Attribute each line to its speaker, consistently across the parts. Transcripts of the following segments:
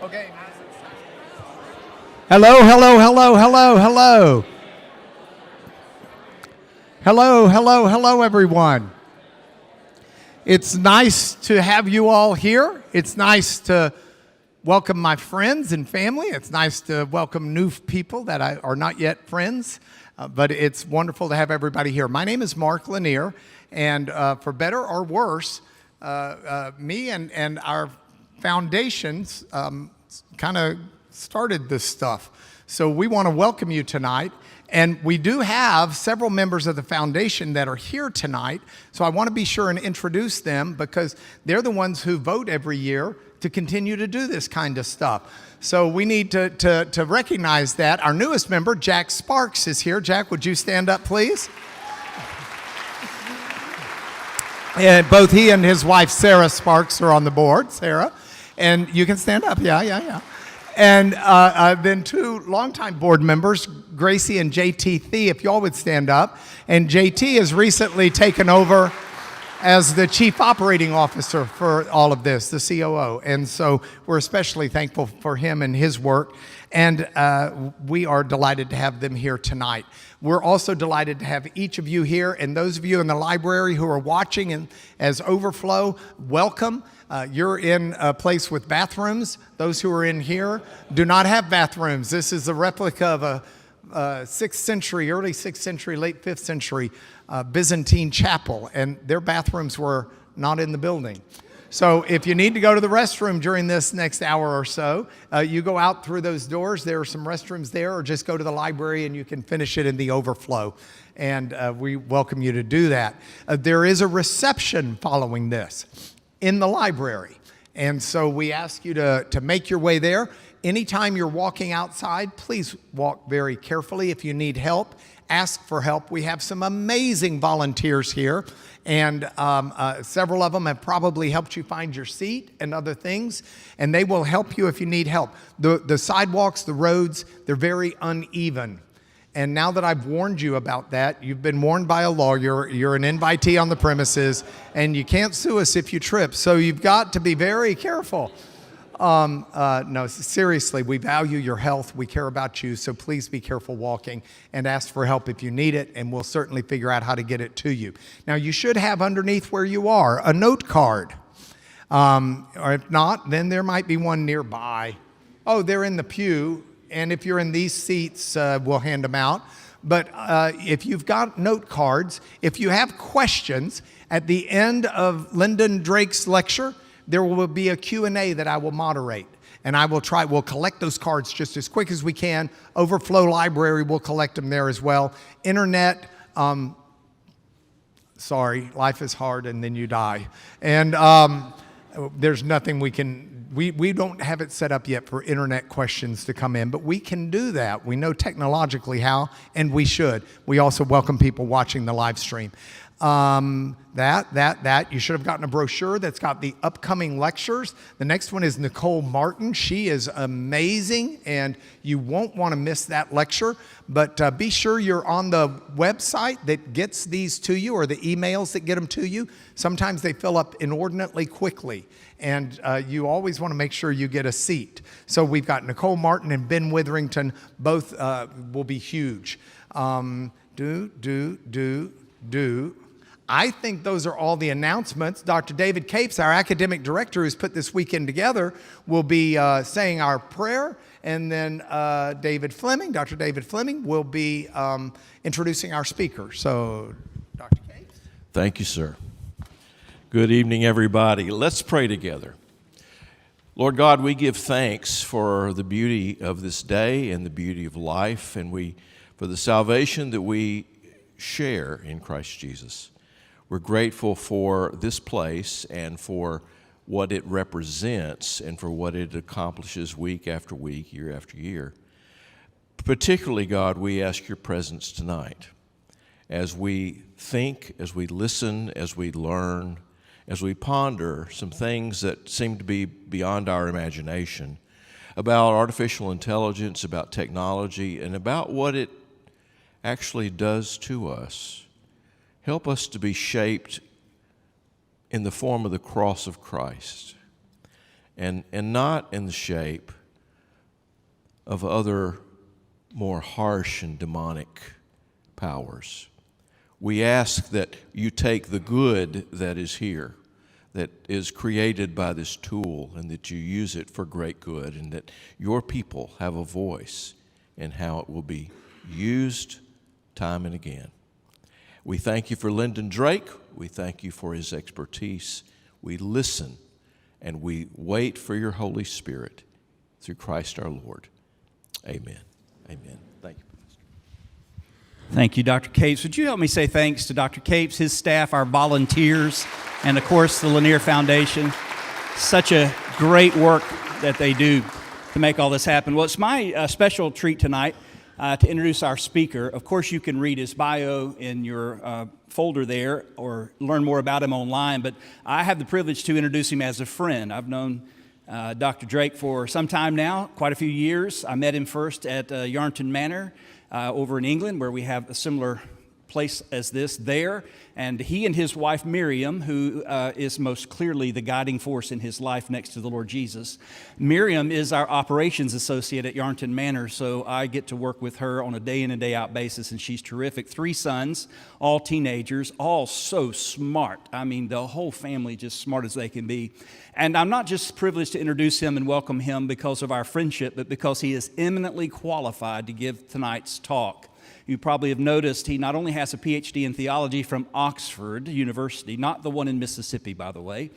Speaker 1: Okay. Hello, hello, hello, hello, hello. Hello, hello, hello, everyone. It's nice to have you all here. It's nice to welcome my friends and family. It's nice to welcome new people that are not yet friends, but it's wonderful to have everybody here. My name is Mark Lanier, and for better or worse, me and our foundations kind of started this stuff. So we want to welcome you tonight. And we do have several members of the foundation that are here tonight. So I want to be sure and introduce them because they're the ones who vote every year to continue to do this kind of stuff. So we need to recognize that. Our newest member, Jack Sparks, is here. Jack, would you stand up, please? And both he and his wife, Sarah Sparks, are on the board. Sarah. And you can stand up. Yeah. And then two longtime board members, Gracie and JT Thee, if y'all would stand up. And JT has recently taken over as the Chief Operating Officer for all of this, the COO. And so we're especially thankful for him and his work. And we are delighted to have them here tonight. We're also delighted to have each of you here. And those of you in the library who are watching and as Overflow, welcome. You're in a place with bathrooms. Those who are in here do not have bathrooms. This is a replica of a 6th century, early 6th century, late 5th century Byzantine chapel, and their bathrooms were not in the building. So if you need to go to the restroom during this next hour or so, you go out through those doors. There are some restrooms there, or just go to the library and you can finish it in the overflow. And we welcome you to do that. There is a reception following this in the library. And so we ask you to make your way there. Anytime you're walking outside, please walk very carefully. If you need help, ask for help. We have some amazing volunteers here, and several of them have probably helped you find your seat and other things, and they will help you if you need help. The sidewalks, the roads, they're very uneven. And now that I've warned you about that, you've been warned by a lawyer, you're an invitee on the premises, and you can't sue us if you trip. So you've got to be very careful. No, seriously, we value your health. We care about you. So please be careful walking and ask for help if you need it, and we'll certainly figure out how to get it to you. Now, you should have underneath where you are a note card. Or if not, then there might be one nearby. Oh, they're in the pew. And if you're in these seats, we'll hand them out. But if you've got note cards, if you have questions, at the end of Lyndon Drake's lecture, there will be a Q&A that I will moderate. And we'll collect those cards just as quick as we can. Overflow Library will collect them there as well. Internet, sorry, life is hard and then you die. And there's nothing we don't have it set up yet for internet questions to come in, but we can do that. We know technologically how, and we should. We also welcome people watching the live stream. You should have gotten a brochure that's got the upcoming lectures. The next one is Nicole Martin. She is amazing, and you won't want to miss that lecture. But be sure you're on the website that gets these to you, or the emails that get them to you. Sometimes they fill up inordinately quickly, and you always want to make sure you get a seat. So we've got Nicole Martin and Ben Witherington. Both will be huge. I think those are all the announcements. Dr. David Capes, our academic director who's put this weekend together, will be saying our prayer. And then Dr. David Fleming will be introducing our speaker. So, Dr. Capes.
Speaker 2: Thank you, sir. Good evening, everybody. Let's pray together. Lord God, we give thanks for the beauty of this day and the beauty of life, and for the salvation that we share in Christ Jesus. We're grateful for this place and for what it represents and for what it accomplishes week after week, year after year. Particularly, God, we ask your presence tonight as we think, as we listen, as we learn, as we ponder some things that seem to be beyond our imagination about artificial intelligence, about technology, and about what it actually does to us. Help us to be shaped in the form of the cross of Christ, and not in the shape of other more harsh and demonic powers. We ask that you take the good that is here, that is created by this tool, and that you use it for great good, and that your people have a voice in how it will be used time and again. We thank you for Lyndon Drake. We thank you for his expertise. We listen and we wait for your Holy Spirit through Christ our Lord. Amen. Amen. Thank you, Pastor.
Speaker 3: Thank you, Dr. Capes. Would you help me say thanks to Dr. Capes, his staff, our volunteers, and of course the Lanier Foundation. Such a great work that they do to make all this happen. Well, it's my special treat tonight to introduce our speaker. Of course, you can read his bio in your folder there or learn more about him online, but I have the privilege to introduce him as a friend. I've known Dr. Drake for some time now, quite a few years. I met him first at Yarnton Manor over in England, where we have a similar place as this there, and he and his wife Miriam, who is most clearly the guiding force in his life next to the Lord Jesus. Miriam is our operations associate at Yarnton Manor, so I get to work with her on a day in and day out basis, and she's terrific. 3 sons, all teenagers, all so smart. I mean, the whole family just smart as they can be. And I'm not just privileged to introduce him and welcome him because of our friendship, but because he is eminently qualified to give tonight's talk. You probably have noticed he not only has a PhD in theology from Oxford University, not the one in Mississippi, by the way.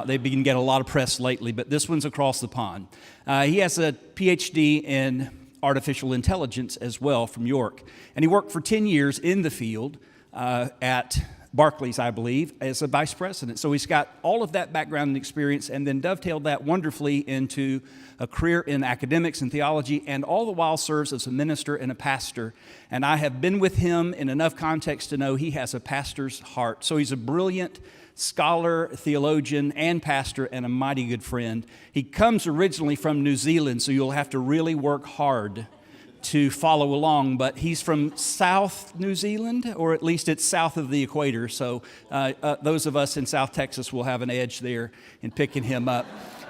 Speaker 3: They've been getting a lot of press lately, but this one's across the pond. He has a PhD in artificial intelligence as well from York. And he worked for 10 years in the field at Barclays, I believe, as a vice president. So he's got all of that background and experience, and then dovetailed that wonderfully into a career in academics and theology, and all the while serves as a minister and a pastor. And I have been with him in enough context to know he has a pastor's heart. So he's a brilliant scholar, theologian, and pastor, and a mighty good friend. He comes originally from New Zealand, so you'll have to really work hard to follow along, but he's from South New Zealand, or at least it's south of the equator, so those of us in South Texas will have an edge there in picking him up.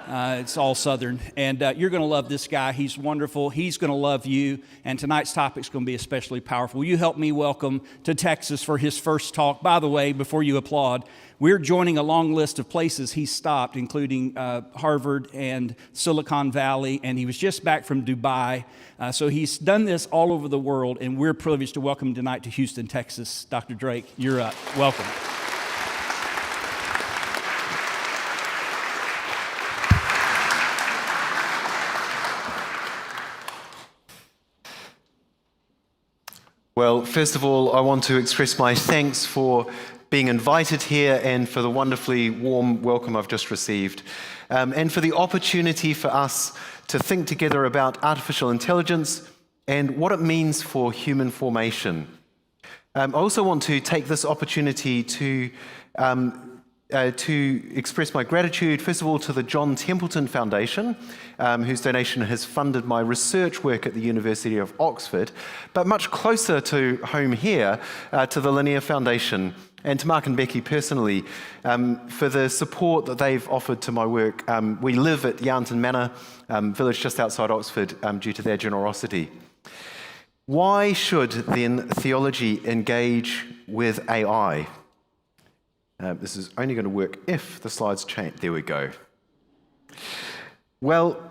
Speaker 3: It's all Southern, and you're going to love this guy. He's wonderful. He's going to love you, and tonight's topic is going to be especially powerful. Will you help me welcome to Texas for his first talk? By the way, before you applaud, we're joining a long list of places he stopped, including Harvard and Silicon Valley, and he was just back from Dubai. So he's done this all over the world, and we're privileged to welcome him tonight to Houston, Texas. Dr. Drake, you're up. Welcome.
Speaker 4: Well, first of all, I want to express my thanks for being invited here and for the wonderfully warm welcome I've just received, and for the opportunity for us to think together about artificial intelligence and what it means for human formation. I also want to take this opportunity to express my gratitude, first of all, to the John Templeton Foundation, whose donation has funded my research work at the University of Oxford, but much closer to home here, to the Lanier Foundation, and to Mark and Becky personally, for the support that they've offered to my work. We live at Yarnton Manor, village just outside Oxford, due to their generosity. Why should then theology engage with AI? This is only going to work if the slides change. There we go. Well,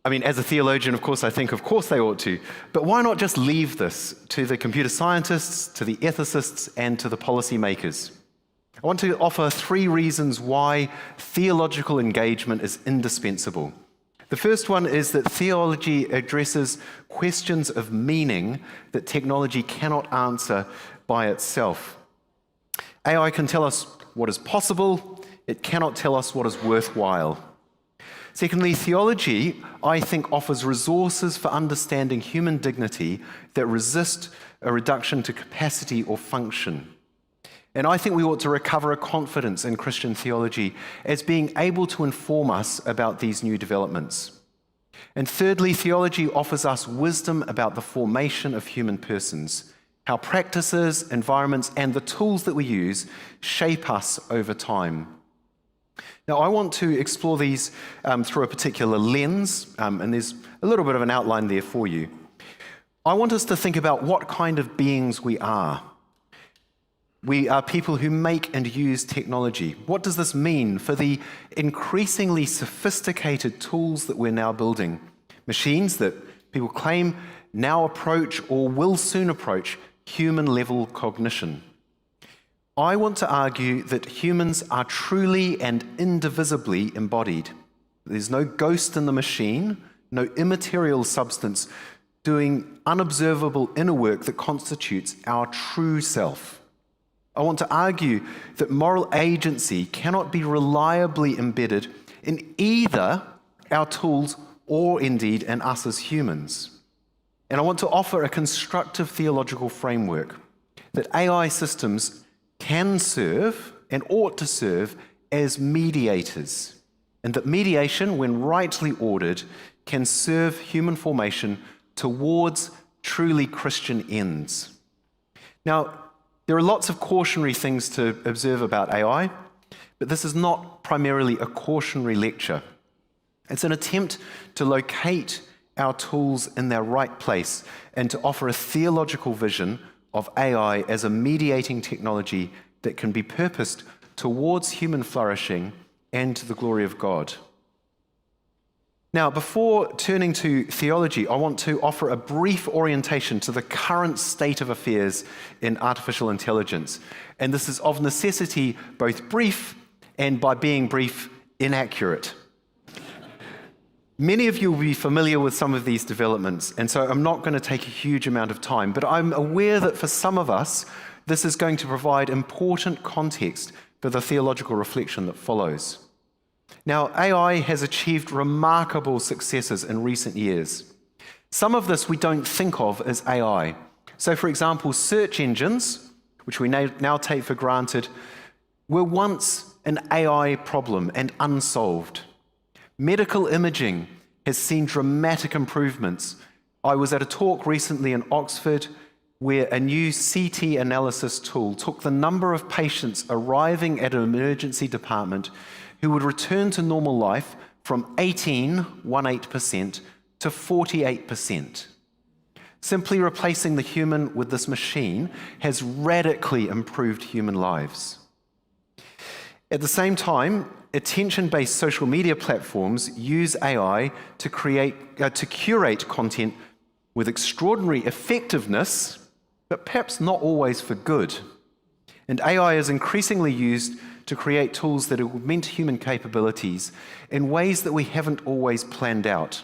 Speaker 4: I mean, as a theologian, of course, I think, of course they ought to. But why not just leave this to the computer scientists, to the ethicists, and to the policymakers? I want to offer 3 reasons why theological engagement is indispensable. The first one is that theology addresses questions of meaning that technology cannot answer by itself. AI can tell us what is possible, it cannot tell us what is worthwhile. Secondly, theology, I think, offers resources for understanding human dignity that resist a reduction to capacity or function. And I think we ought to recover a confidence in Christian theology as being able to inform us about these new developments. And thirdly, theology offers us wisdom about the formation of human persons, how practices, environments, and the tools that we use shape us over time. Now, I want to explore these through a particular lens, and there's a little bit of an outline there for you. I want us to think about what kind of beings we are. We are people who make and use technology. What does this mean for the increasingly sophisticated tools that we're now building? Machines that people claim now approach or will soon approach human-level cognition. I want to argue that humans are truly and indivisibly embodied. There's no ghost in the machine, no immaterial substance doing unobservable inner work that constitutes our true self. I want to argue that moral agency cannot be reliably embedded in either our tools or indeed in us as humans. And I want to offer a constructive theological framework that AI systems can serve and ought to serve as mediators, and that mediation, when rightly ordered, can serve human formation towards truly Christian ends. Now, there are lots of cautionary things to observe about AI, but this is not primarily a cautionary lecture. It's an attempt to locate our tools in their right place and to offer a theological vision of AI as a mediating technology that can be purposed towards human flourishing and to the glory of God. Now, before turning to theology, I want to offer a brief orientation to the current state of affairs in artificial intelligence. And this is of necessity both brief and, by being brief, inaccurate. Many of you will be familiar with some of these developments, and so I'm not going to take a huge amount of time, but I'm aware that for some of us, this is going to provide important context for the theological reflection that follows. Now, AI has achieved remarkable successes in recent years. Some of this we don't think of as AI. So, for example, search engines, which we now take for granted, were once an AI problem and unsolved. Medical imaging has seen dramatic improvements. I was at a talk recently in Oxford where a new CT analysis tool took the number of patients arriving at an emergency department who would return to normal life from 18% to 48%. Simply replacing the human with this machine has radically improved human lives. At the same time, attention-based social media platforms use AI to curate content with extraordinary effectiveness, but perhaps not always for good. And AI is increasingly used to create tools that augment human capabilities in ways that we haven't always planned out.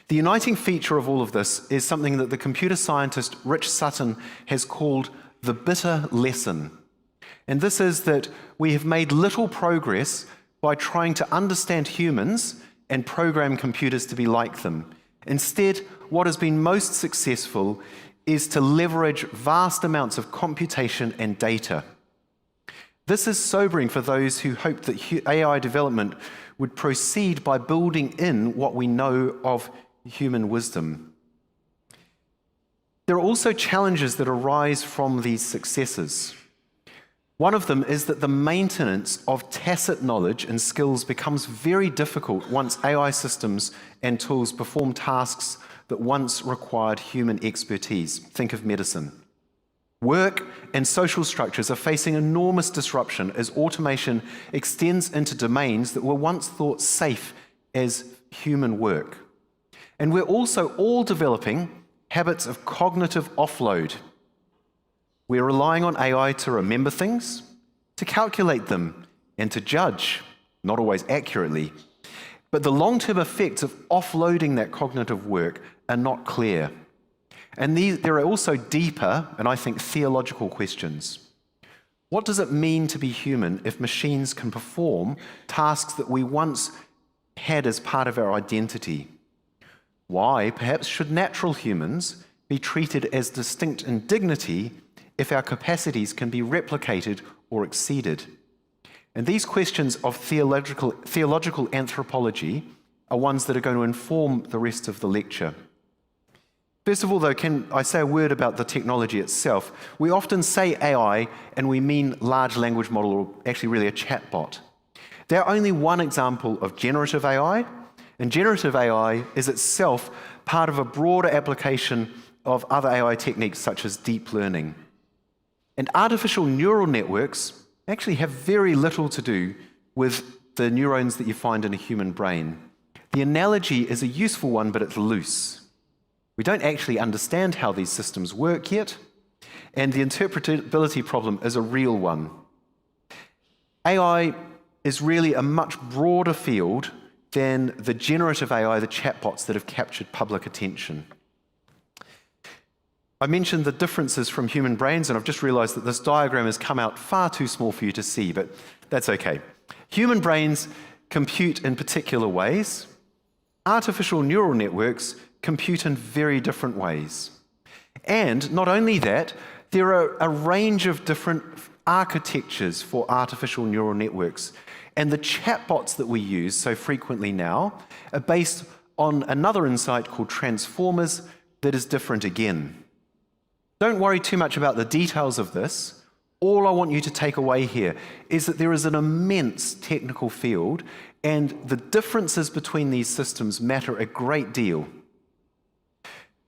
Speaker 4: The uniting feature of all of this is something that the computer scientist Rich Sutton has called the bitter lesson. And this is that we have made little progress by trying to understand humans and program computers to be like them. Instead, what has been most successful is to leverage vast amounts of computation and data. This is sobering for those who hope that AI development would proceed by building in what we know of human wisdom. There are also challenges that arise from these successes. One of them is that the maintenance of tacit knowledge and skills becomes very difficult once AI systems and tools perform tasks that once required human expertise. Think of medicine. Work and social structures are facing enormous disruption as automation extends into domains that were once thought safe as human work. And we're also all developing habits of cognitive offload. We're relying on AI to remember things, to calculate them, and to judge, not always accurately. But the long-term effects of offloading that cognitive work are not clear. And there are also deeper, and I think theological questions. What does it mean to be human if machines can perform tasks that we once had as part of our identity? Why, perhaps, should natural humans be treated as distinct in dignity if our capacities can be replicated or exceeded? And these questions of theological anthropology are ones that are going to inform the rest of the lecture. First of all, though, can I say a word about the technology itself? We often say AI and we mean large language model, or actually really a chatbot. They're only one example of generative AI, and generative AI is itself part of a broader application of other AI techniques such as deep learning. And artificial neural networks actually have very little to do with the neurons that you find in a human brain. The analogy is a useful one, but it's loose. We don't actually understand how these systems work yet, and the interpretability problem is a real one. AI is really a much broader field than the generative AI, the chatbots that have captured public attention. I mentioned the differences from human brains, and I've just realized that this diagram has come out far too small for you to see, but that's okay. Human brains compute in particular ways. Artificial neural networks compute in very different ways. And not only that, there are a range of different architectures for artificial neural networks. And the chatbots that we use so frequently now are based on another insight called transformers that is different again. Don't worry too much about the details of this. All I want you to take away here is that there is an immense technical field, and the differences between these systems matter a great deal.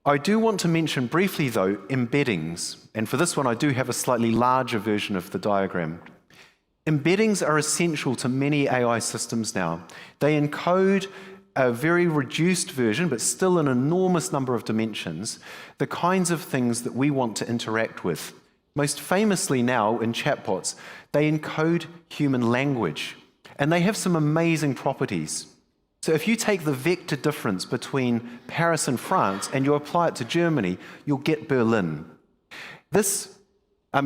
Speaker 4: I do want to mention briefly, though, embeddings, and for this one I do have a slightly larger version of the diagram. Embeddings are essential to many AI systems now. They encode a very reduced version, but still an enormous number of dimensions, the kinds of things that we want to interact with. Most famously now in chatbots, they encode human language, and they have some amazing properties. So if you take the vector difference between Paris and France and you apply it to Germany, you'll get Berlin. This,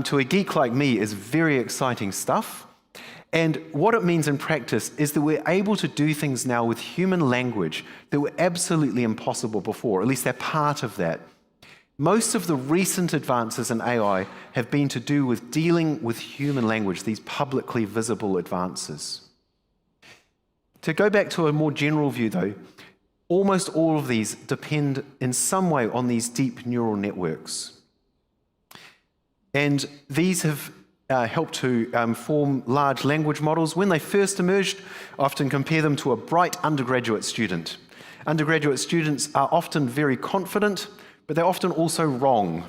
Speaker 4: to a geek like me, is very exciting stuff. And what it means in practice is that we're able to do things now with human language that were absolutely impossible before, at least they're part of that. Most of the recent advances in AI have been to do with dealing with human language, these publicly visible advances. To go back to a more general view, though, almost all of these depend in some way on these deep neural networks. And these have helped to form large language models. When they first emerged, I often compare them to a bright undergraduate student. Undergraduate students are often very confident, but they're often also wrong.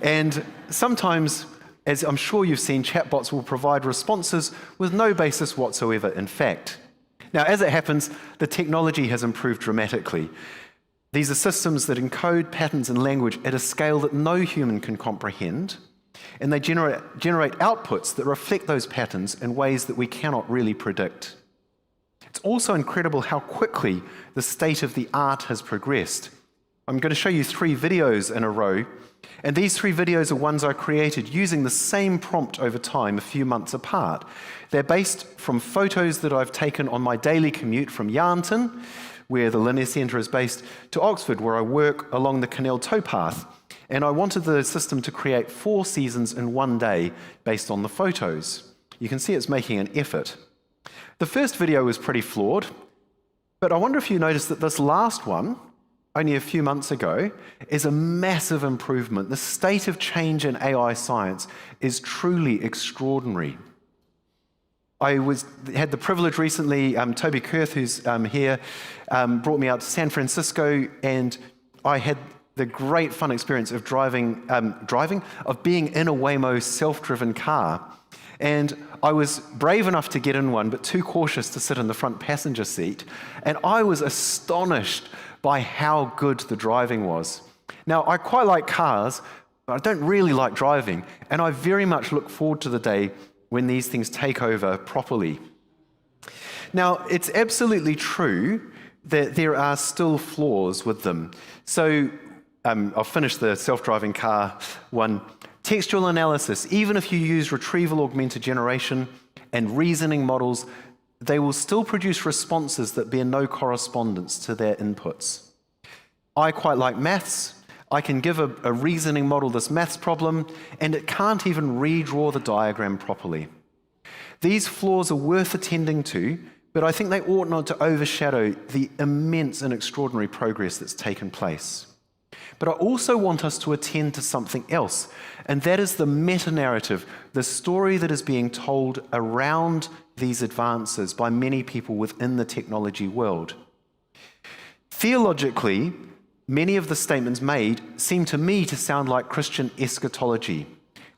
Speaker 4: And sometimes, as I'm sure you've seen, chatbots will provide responses with no basis whatsoever in fact. Now, as it happens, the technology has improved dramatically. These are systems that encode patterns in language at a scale that no human can comprehend, and they generate outputs that reflect those patterns in ways that we cannot really predict. It's also incredible how quickly the state of the art has progressed. I'm going to show you 3 videos in a row, and these 3 videos are ones I created using the same prompt over time, a few months apart. They're based from photos that I've taken on my daily commute from Yarnton, where the Linear Centre is based, to Oxford, where I work along the canal towpath. And I wanted the system to create 4 seasons in one day based on the photos. You can see it's making an effort. The first video was pretty flawed, but I wonder if you noticed that this last one, only a few months ago, is a massive improvement. The state of change in AI science is truly extraordinary. I had the privilege recently, Toby Kurth, who's here, brought me out to San Francisco, and I had the great fun experience of being in a Waymo self-driven car. And I was brave enough to get in one, but too cautious to sit in the front passenger seat. And I was astonished by how good the driving was. Now, I quite like cars, but I don't really like driving, and I very much look forward to the day when these things take over properly. Now, it's absolutely true that there are still flaws with them. So, I'll finish the self-driving car one. Textual analysis, even if you use retrieval augmented generation and reasoning models, they will still produce responses that bear no correspondence to their inputs. I quite like maths. I can give a reasoning model this maths problem, and it can't even redraw the diagram properly. These flaws are worth attending to, but I think they ought not to overshadow the immense and extraordinary progress that's taken place. But I also want us to attend to something else, and that is the meta-narrative, the story that is being told around these advances by many people within the technology world. Theologically, many of the statements made seem to me to sound like Christian eschatology.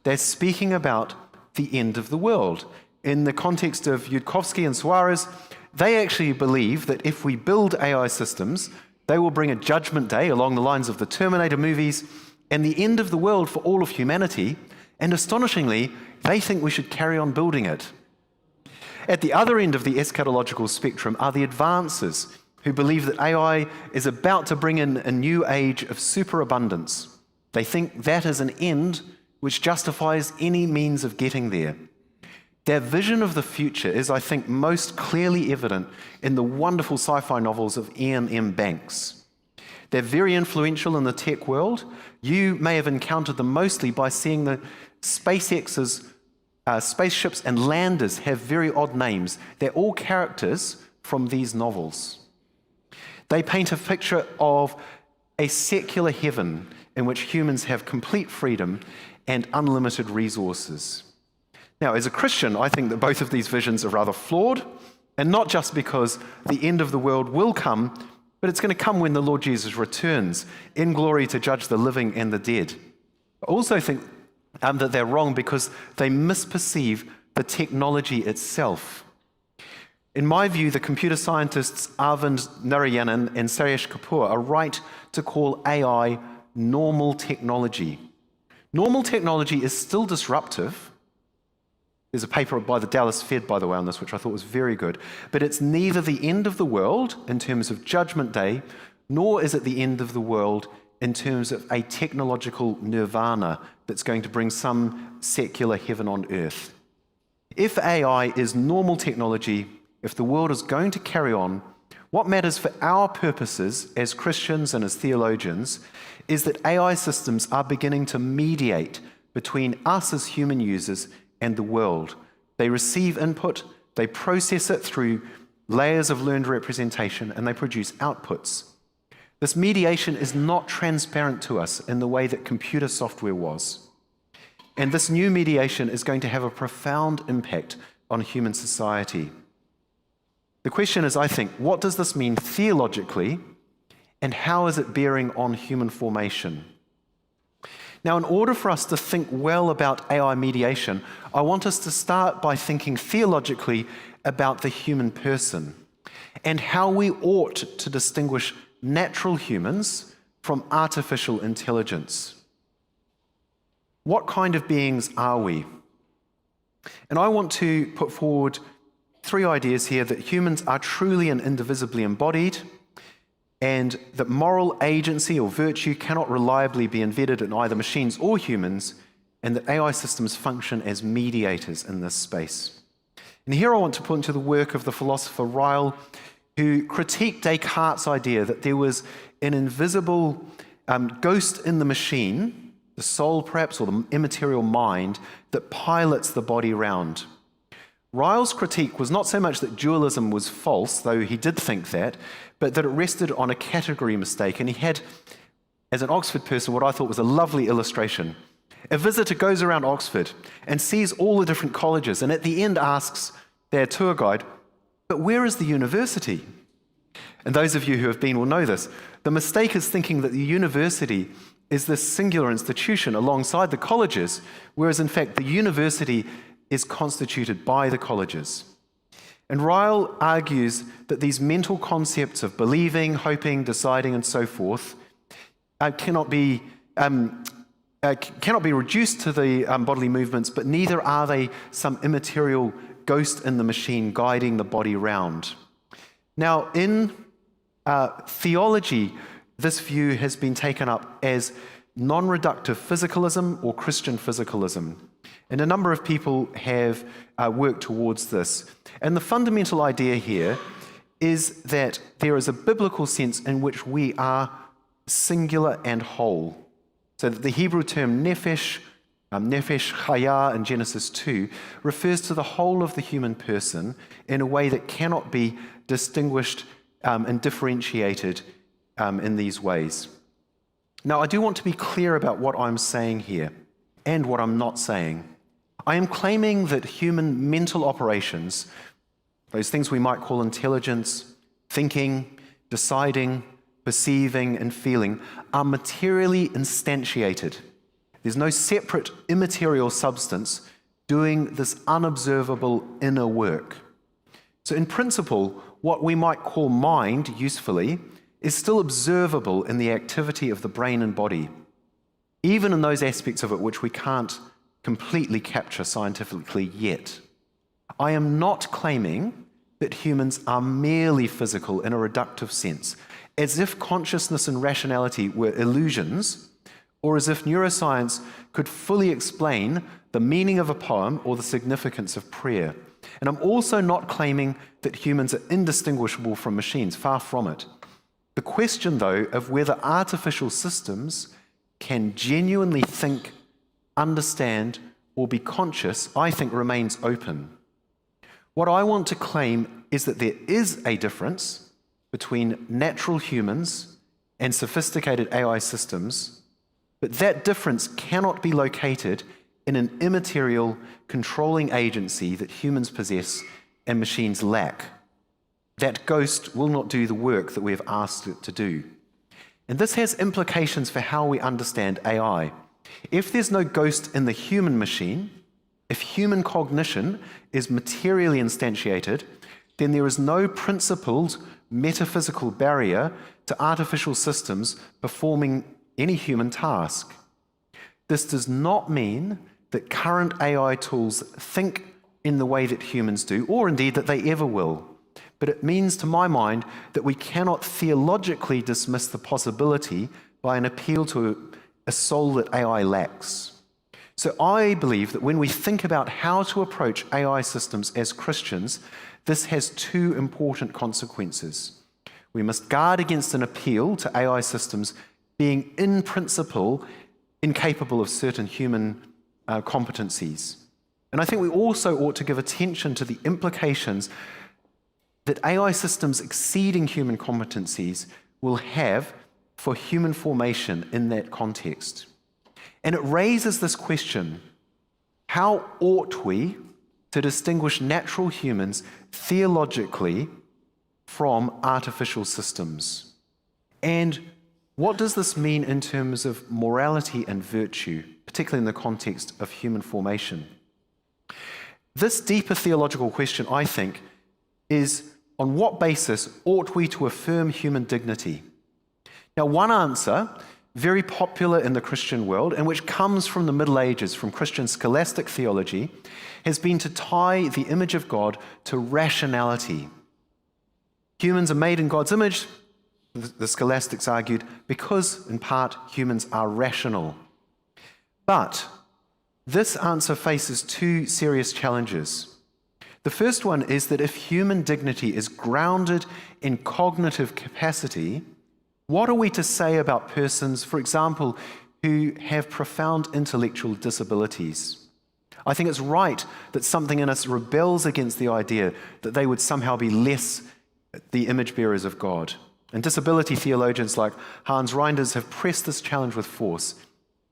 Speaker 4: They're speaking about the end of the world. In the context of Yudkowsky and Suarez, they actually believe that if we build AI systems, they will bring a judgment day along the lines of the Terminator movies and the end of the world for all of humanity, and astonishingly, they think we should carry on building it. At the other end of the eschatological spectrum are the advancers, who believe that AI is about to bring in a new age of superabundance. They think that is an end which justifies any means of getting there. Their vision of the future is, I think, most clearly evident in the wonderful sci-fi novels of Ian M. Banks. They're very influential in the tech world. You may have encountered them mostly by seeing the SpaceX's spaceships and landers have very odd names. They're all characters from these novels. They paint a picture of a secular heaven in which humans have complete freedom and unlimited resources. Now, as a Christian, I think that both of these visions are rather flawed, and not just because the end of the world will come, but it's going to come when the Lord Jesus returns in glory to judge the living and the dead. I also think that they're wrong because they misperceive the technology itself. In my view, the computer scientists Arvind Narayanan and Saresh Kapoor are right to call AI normal technology. Normal technology is still disruptive. There's a paper by the Dallas Fed, by the way, on this, which I thought was very good. But it's neither the end of the world in terms of Judgment Day, nor is it the end of the world in terms of a technological nirvana that's going to bring some secular heaven on earth. If AI is normal technology, if the world is going to carry on, what matters for our purposes as Christians and as theologians is that AI systems are beginning to mediate between us as human users and the world. They receive input, they process it through layers of learned representation, and they produce outputs. This mediation is not transparent to us in the way that computer software was. And this new mediation is going to have a profound impact on human society. The question is, I think, what does this mean theologically, and how is it bearing on human formation? Now, in order for us to think well about AI mediation, I want us to start by thinking theologically about the human person and how we ought to distinguish natural humans from artificial intelligence. What kind of beings are we? And I want to put forward three ideas here: that humans are truly and indivisibly embodied, and that moral agency or virtue cannot reliably be embedded in either machines or humans, and that AI systems function as mediators in this space. And here I want to point to the work of the philosopher Ryle, who critiqued Descartes' idea that there was an invisible ghost in the machine, the soul perhaps, or the immaterial mind, that pilots the body around. Ryle's critique was not so much that dualism was false, though he did think that, but that it rested on a category mistake. And he had, as an Oxford person, what I thought was a lovely illustration. A visitor goes around Oxford and sees all the different colleges, and at the end asks their tour guide, "But where is the university?" And those of you who have been will know this. The mistake is thinking that the university is this singular institution alongside the colleges, whereas in fact the university is constituted by the colleges. And Ryle argues that these mental concepts of believing, hoping, deciding, and so forth cannot be reduced to the bodily movements, but neither are they some immaterial ghost in the machine guiding the body round. Now, in theology, this view has been taken up as non-reductive physicalism or Christian physicalism. And a number of people have worked towards this. And the fundamental idea here is that there is a biblical sense in which we are singular and whole. So that the Hebrew term nephesh, chaya in Genesis 2, refers to the whole of the human person in a way that cannot be distinguished and differentiated in these ways. Now, I do want to be clear about what I'm saying here and what I'm not saying. I am claiming that human mental operations those things we might call intelligence, thinking, deciding, perceiving, and feeling, are materially instantiated. There's no separate immaterial substance doing this unobservable inner work. So in principle, what we might call mind, usefully, is still observable in the activity of the brain and body, even in those aspects of it which we can't completely capture scientifically yet. I am not claiming that humans are merely physical in a reductive sense, as if consciousness and rationality were illusions, or as if neuroscience could fully explain the meaning of a poem or the significance of prayer. And I'm also not claiming that humans are indistinguishable from machines, far from it. The question, though, of whether artificial systems can genuinely think, understand, or be conscious, I think remains open. What I want to claim is that there is a difference between natural humans and sophisticated AI systems, but that difference cannot be located in an immaterial controlling agency that humans possess and machines lack. That ghost will not do the work that we have asked it to do. And this has implications for how we understand AI. If there's no ghost in the human machine, if human cognition is materially instantiated, then there is no principled metaphysical barrier to artificial systems performing any human task. This does not mean that current AI tools think in the way that humans do, or indeed that they ever will. But it means, to my mind, that we cannot theologically dismiss the possibility by an appeal to a soul that AI lacks. So I believe that when we think about how to approach AI systems as Christians, this has two important consequences. We must guard against an appeal to AI systems being in principle incapable of certain human competencies. And I think we also ought to give attention to the implications that AI systems exceeding human competencies will have for human formation in that context. And it raises this question: how ought we to distinguish natural humans theologically from artificial systems? And what does this mean in terms of morality and virtue, particularly in the context of human formation? This deeper theological question, I think, is on what basis ought we to affirm human dignity? Now, one answer, very popular in the Christian world, and which comes from the Middle Ages, from Christian scholastic theology, has been to tie the image of God to rationality. Humans are made in God's image, the scholastics argued, because, in part, humans are rational. But this answer faces two serious challenges. The first one is that if human dignity is grounded in cognitive capacity, what are we to say about persons, for example, who have profound intellectual disabilities? I think it's right that something in us rebels against the idea that they would somehow be less the image bearers of God. And disability theologians like Hans Reinders have pressed this challenge with force.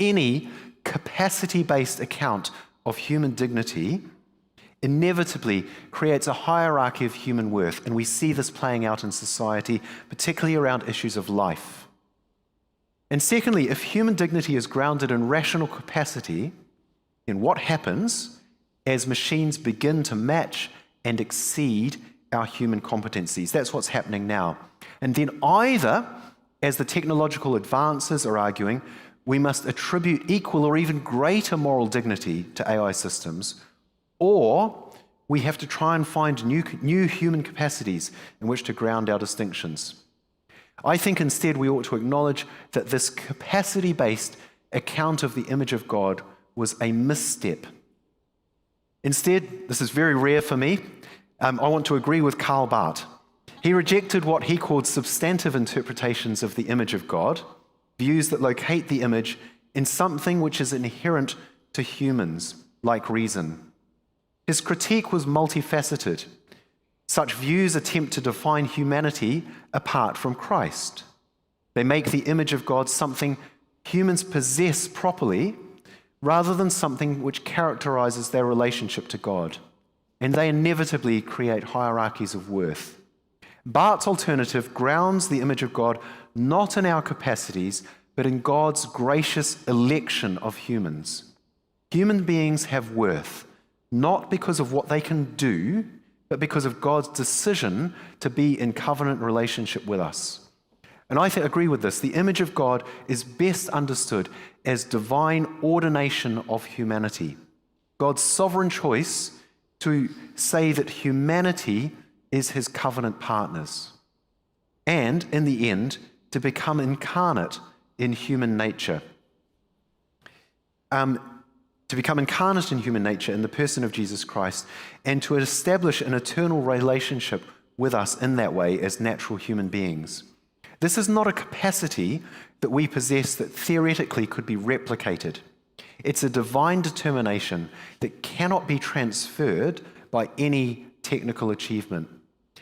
Speaker 4: Any capacity-based account of human dignity inevitably creates a hierarchy of human worth, and we see this playing out in society, particularly around issues of life. And secondly, if human dignity is grounded in rational capacity, then what happens as machines begin to match and exceed our human competencies? That's what's happening now. And then either, as the technological advances are arguing, we must attribute equal or even greater moral dignity to AI systems, or we have to try and find new human capacities in which to ground our distinctions. I think instead we ought to acknowledge that this capacity-based account of the image of God was a misstep. Instead, this is very rare for me, I want to agree with Karl Barth. He rejected what he called substantive interpretations of the image of God, views that locate the image in something which is inherent to humans, like reason. His critique was multifaceted. Such views attempt to define humanity apart from Christ. They make the image of God something humans possess properly, rather than something which characterizes their relationship to God. and they inevitably create hierarchies of worth. Barth's alternative grounds the image of God not in our capacities, but in God's gracious election of humans. Human beings have worth, not because of what they can do, but because of God's decision to be in covenant relationship with us. And I agree with this. The image of God is best understood as divine ordination of humanity. God's sovereign choice to say that humanity is his covenant partners. And, in the end, to become incarnate in human nature. To become incarnate in human nature in the person of Jesus Christ, and to establish an eternal relationship with us in that way as natural human beings. This is not a capacity that we possess that theoretically could be replicated. It's a divine determination that cannot be transferred by any technical achievement.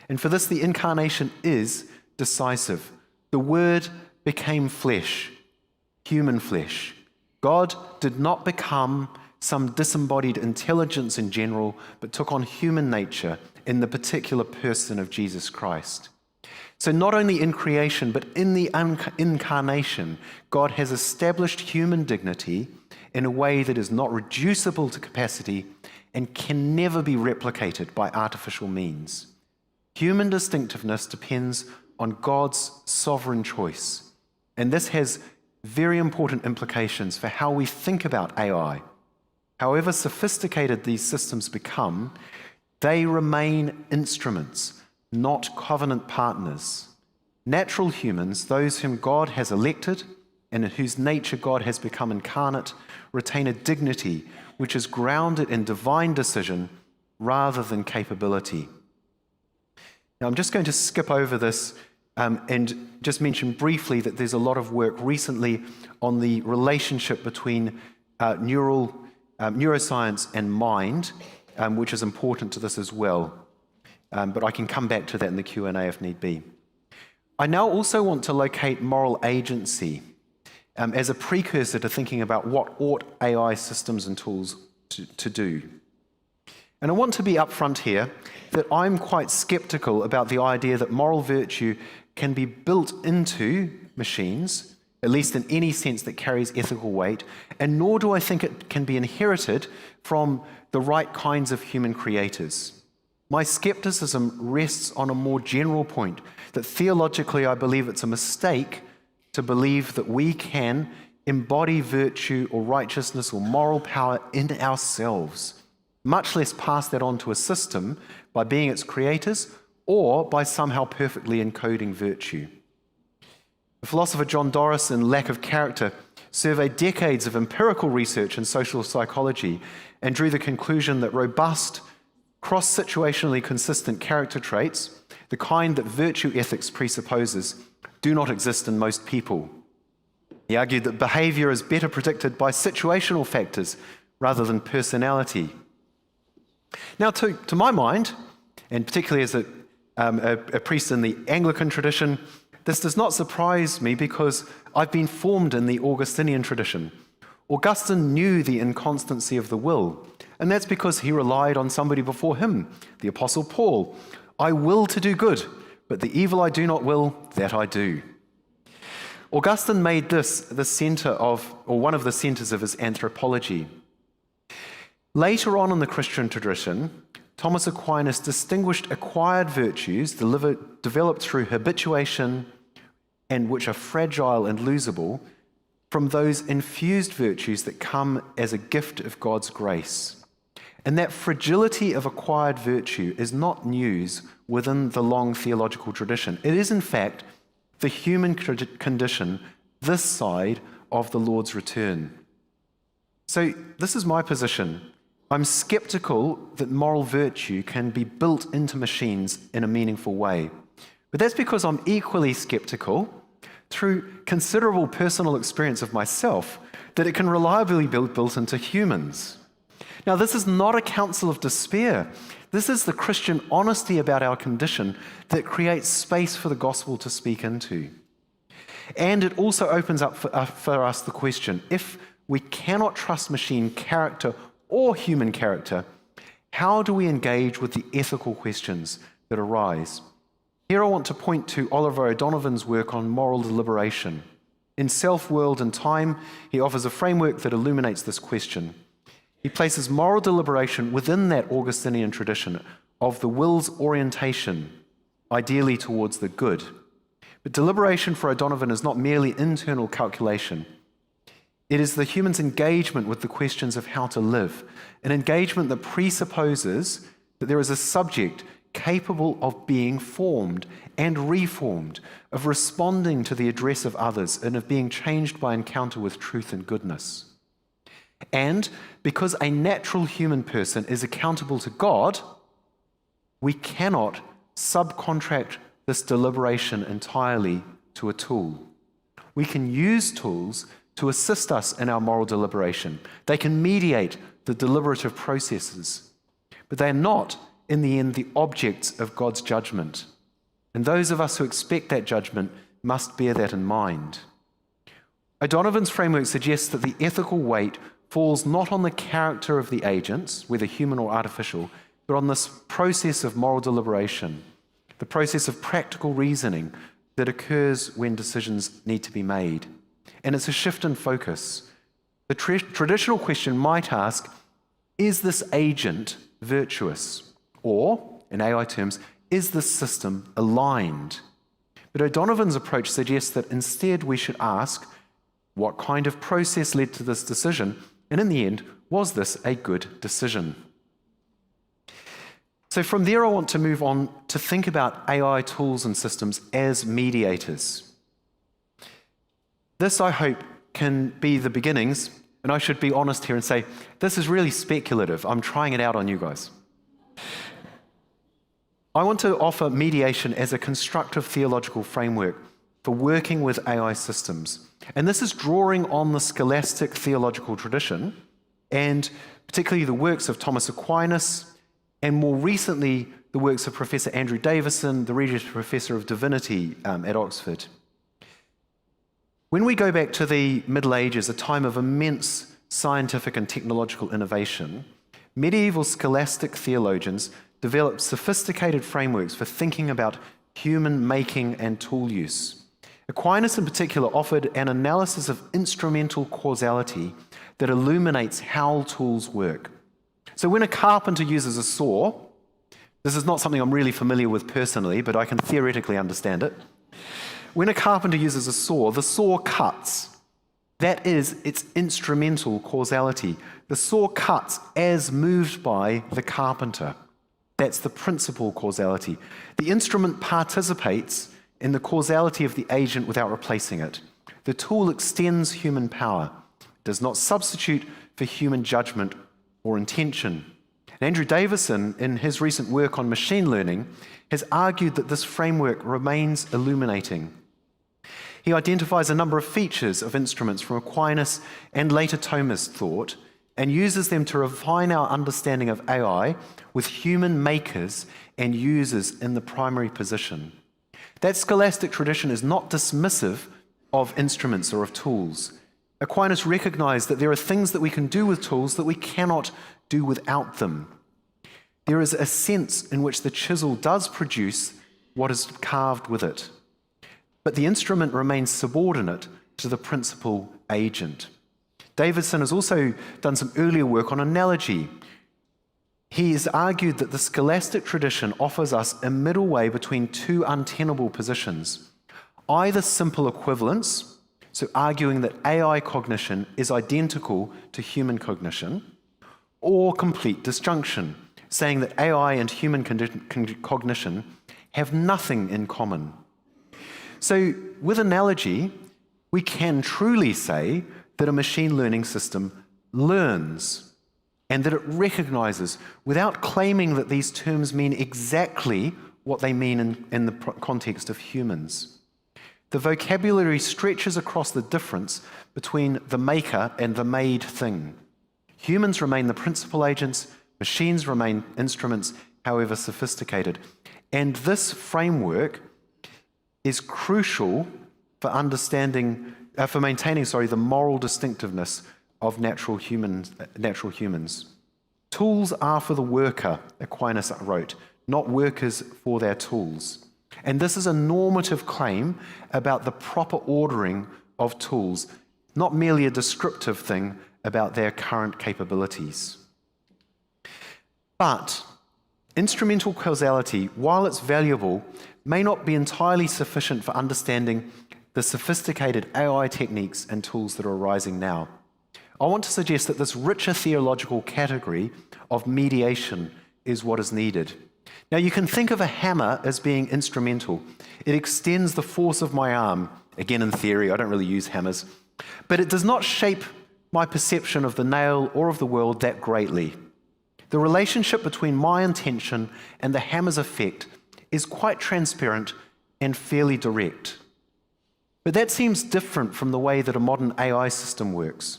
Speaker 4: And for this, the incarnation is decisive. The Word became flesh, human flesh. God did not become some disembodied intelligence in general, but took on human nature in the particular person of Jesus Christ. So not only in creation, but in the incarnation, God has established human dignity in a way that is not reducible to capacity and can never be replicated by artificial means. Human distinctiveness depends on God's sovereign choice, and this has very important implications for how we think about AI. However sophisticated these systems become, they remain instruments, not covenant partners. Natural humans, those whom God has elected and in whose nature God has become incarnate, retain a dignity which is grounded in divine decision rather than capability. Now, I'm just going to skip over this and just mention briefly that there's a lot of work recently on the relationship between neuroscience and mind, which is important to this as well. But I can come back to that in the Q&A if need be. I now also want to locate moral agency as a precursor to thinking about what ought AI systems and tools to do. And I want to be upfront here that I'm quite skeptical about the idea that moral virtue can be built into machines, at least in any sense that carries ethical weight, and nor do I think it can be inherited from the right kinds of human creators. My skepticism rests on a more general point, that theologically I believe it's a mistake to believe that we can embody virtue or righteousness or moral power in ourselves, much less pass that on to a system by being its creators or by somehow perfectly encoding virtue. The philosopher John Doris, in Lack of Character, surveyed decades of empirical research in social psychology and drew the conclusion that robust, cross-situationally consistent character traits, the kind that virtue ethics presupposes, do not exist in most people. He argued that behavior is better predicted by situational factors rather than personality. Now, to my mind, and particularly as a priest in the Anglican tradition, this does not surprise me because I've been formed in the Augustinian tradition. Augustine knew the inconstancy of the will, and that's because he relied on somebody before him, the Apostle Paul. I will to do good, but the evil I do not will, that I do. Augustine made this the center of, or one of the centers of his anthropology. Later on in the Christian tradition, Thomas Aquinas distinguished acquired virtues developed through habituation and which are fragile and losable from those infused virtues that come as a gift of God's grace. And that fragility of acquired virtue is not news within the long theological tradition. It is, in fact, the human condition this side of the Lord's return. So this is my position. I'm skeptical that moral virtue can be built into machines in a meaningful way. But that's because I'm equally skeptical, through considerable personal experience of myself, that it can reliably be built into humans. Now, this is not a counsel of despair. This is the Christian honesty about our condition that creates space for the gospel to speak into. And it also opens up for us the question, if we cannot trust machine character or human character, How do we engage with the ethical questions that arise? Here I want to point to Oliver O'Donovan's work on moral deliberation. In Self, World and Time, he offers a framework that illuminates this question. He places moral deliberation within that Augustinian tradition of the will's orientation, ideally towards the good. But deliberation for O'Donovan is not merely internal calculation. It is the human's engagement with the questions of how to live, an engagement that presupposes that there is a subject capable of being formed and reformed, of responding to the address of others, and of being changed by encounter with truth and goodness. And because a natural human person is accountable to God, we cannot subcontract this deliberation entirely to a tool. We can use tools to assist us in our moral deliberation. They can mediate the deliberative processes, but they are not, in the end, the objects of God's judgment. And those of us who expect that judgment must bear that in mind. O'Donovan's framework suggests that the ethical weight falls not on the character of the agents, whether human or artificial, but on this process of moral deliberation, the process of practical reasoning that occurs when decisions need to be made. And it's a shift in focus. The traditional question might ask, is this agent virtuous? Or, in AI terms, is this system aligned? But O'Donovan's approach suggests that instead we should ask, what kind of process led to this decision? And in the end, was this a good decision? So from there, I want to move on to think about AI tools and systems as mediators. This, I hope, can be the beginnings, and I should be honest here and say, this is really speculative. I'm trying it out on you guys. I want to offer mediation as a constructive theological framework for working with AI systems. And this is drawing on the scholastic theological tradition, and particularly the works of Thomas Aquinas, and more recently, the works of Professor Andrew Davison, the Regius Professor of Divinity at Oxford. When we go back to the Middle Ages, a time of immense scientific and technological innovation, medieval scholastic theologians developed sophisticated frameworks for thinking about human making and tool use. Aquinas in particular offered an analysis of instrumental causality that illuminates how tools work. So when a carpenter uses a saw, this is not something I'm really familiar with personally, but I can theoretically understand it. When a carpenter uses a saw, the saw cuts. That is its instrumental causality. The saw cuts as moved by the carpenter. That's the principal causality. The instrument participates in the causality of the agent without replacing it. The tool extends human power, does not substitute for human judgment or intention. And Andrew Davison, in his recent work on machine learning, has argued that this framework remains illuminating. He identifies a number of features of instruments from Aquinas and later Thomist thought, and uses them to refine our understanding of AI with human makers and users in the primary position. That scholastic tradition is not dismissive of instruments or of tools. Aquinas recognized that there are things that we can do with tools that we cannot do without them. There is a sense in which the chisel does produce what is carved with it, but the instrument remains subordinate to the principal agent. Davison has also done some earlier work on analogy. He has argued that the scholastic tradition offers us a middle way between two untenable positions, either simple equivalence, so arguing that AI cognition is identical to human cognition, or complete disjunction, saying that AI and human cognition have nothing in common. So with analogy, we can truly say that a machine learning system learns and that it recognizes without claiming that these terms mean exactly what they mean in the context of humans. The vocabulary stretches across the difference between the maker and the made thing. Humans remain the principal agents, machines remain instruments, however sophisticated. And this framework is crucial for maintaining the moral distinctiveness of natural humans. Tools are for the worker, Aquinas wrote, not workers for their tools. And this is a normative claim about the proper ordering of tools, not merely a descriptive thing about their current capabilities. But instrumental causality, while it's valuable, may not be entirely sufficient for understanding the sophisticated AI techniques and tools that are arising now. I want to suggest that this richer theological category of mediation is what is needed. Now, you can think of a hammer as being instrumental. It extends the force of my arm. Again, in theory, I don't really use hammers. But it does not shape my perception of the nail or of the world that greatly. The relationship between my intention and the hammer's effect is quite transparent and fairly direct. But that seems different from the way that a modern AI system works.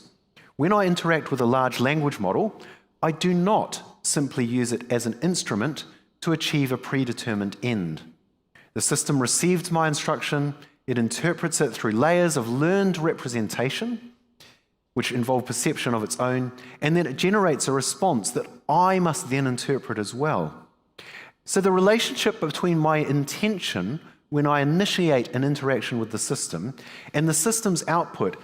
Speaker 4: When I interact with a large language model, I do not simply use it as an instrument to achieve a predetermined end. The system receives my instruction, it interprets it through layers of learned representation, which involve perception of its own, and then it generates a response that I must then interpret as well. So the relationship between my intention when I initiate an interaction with the system and the system's output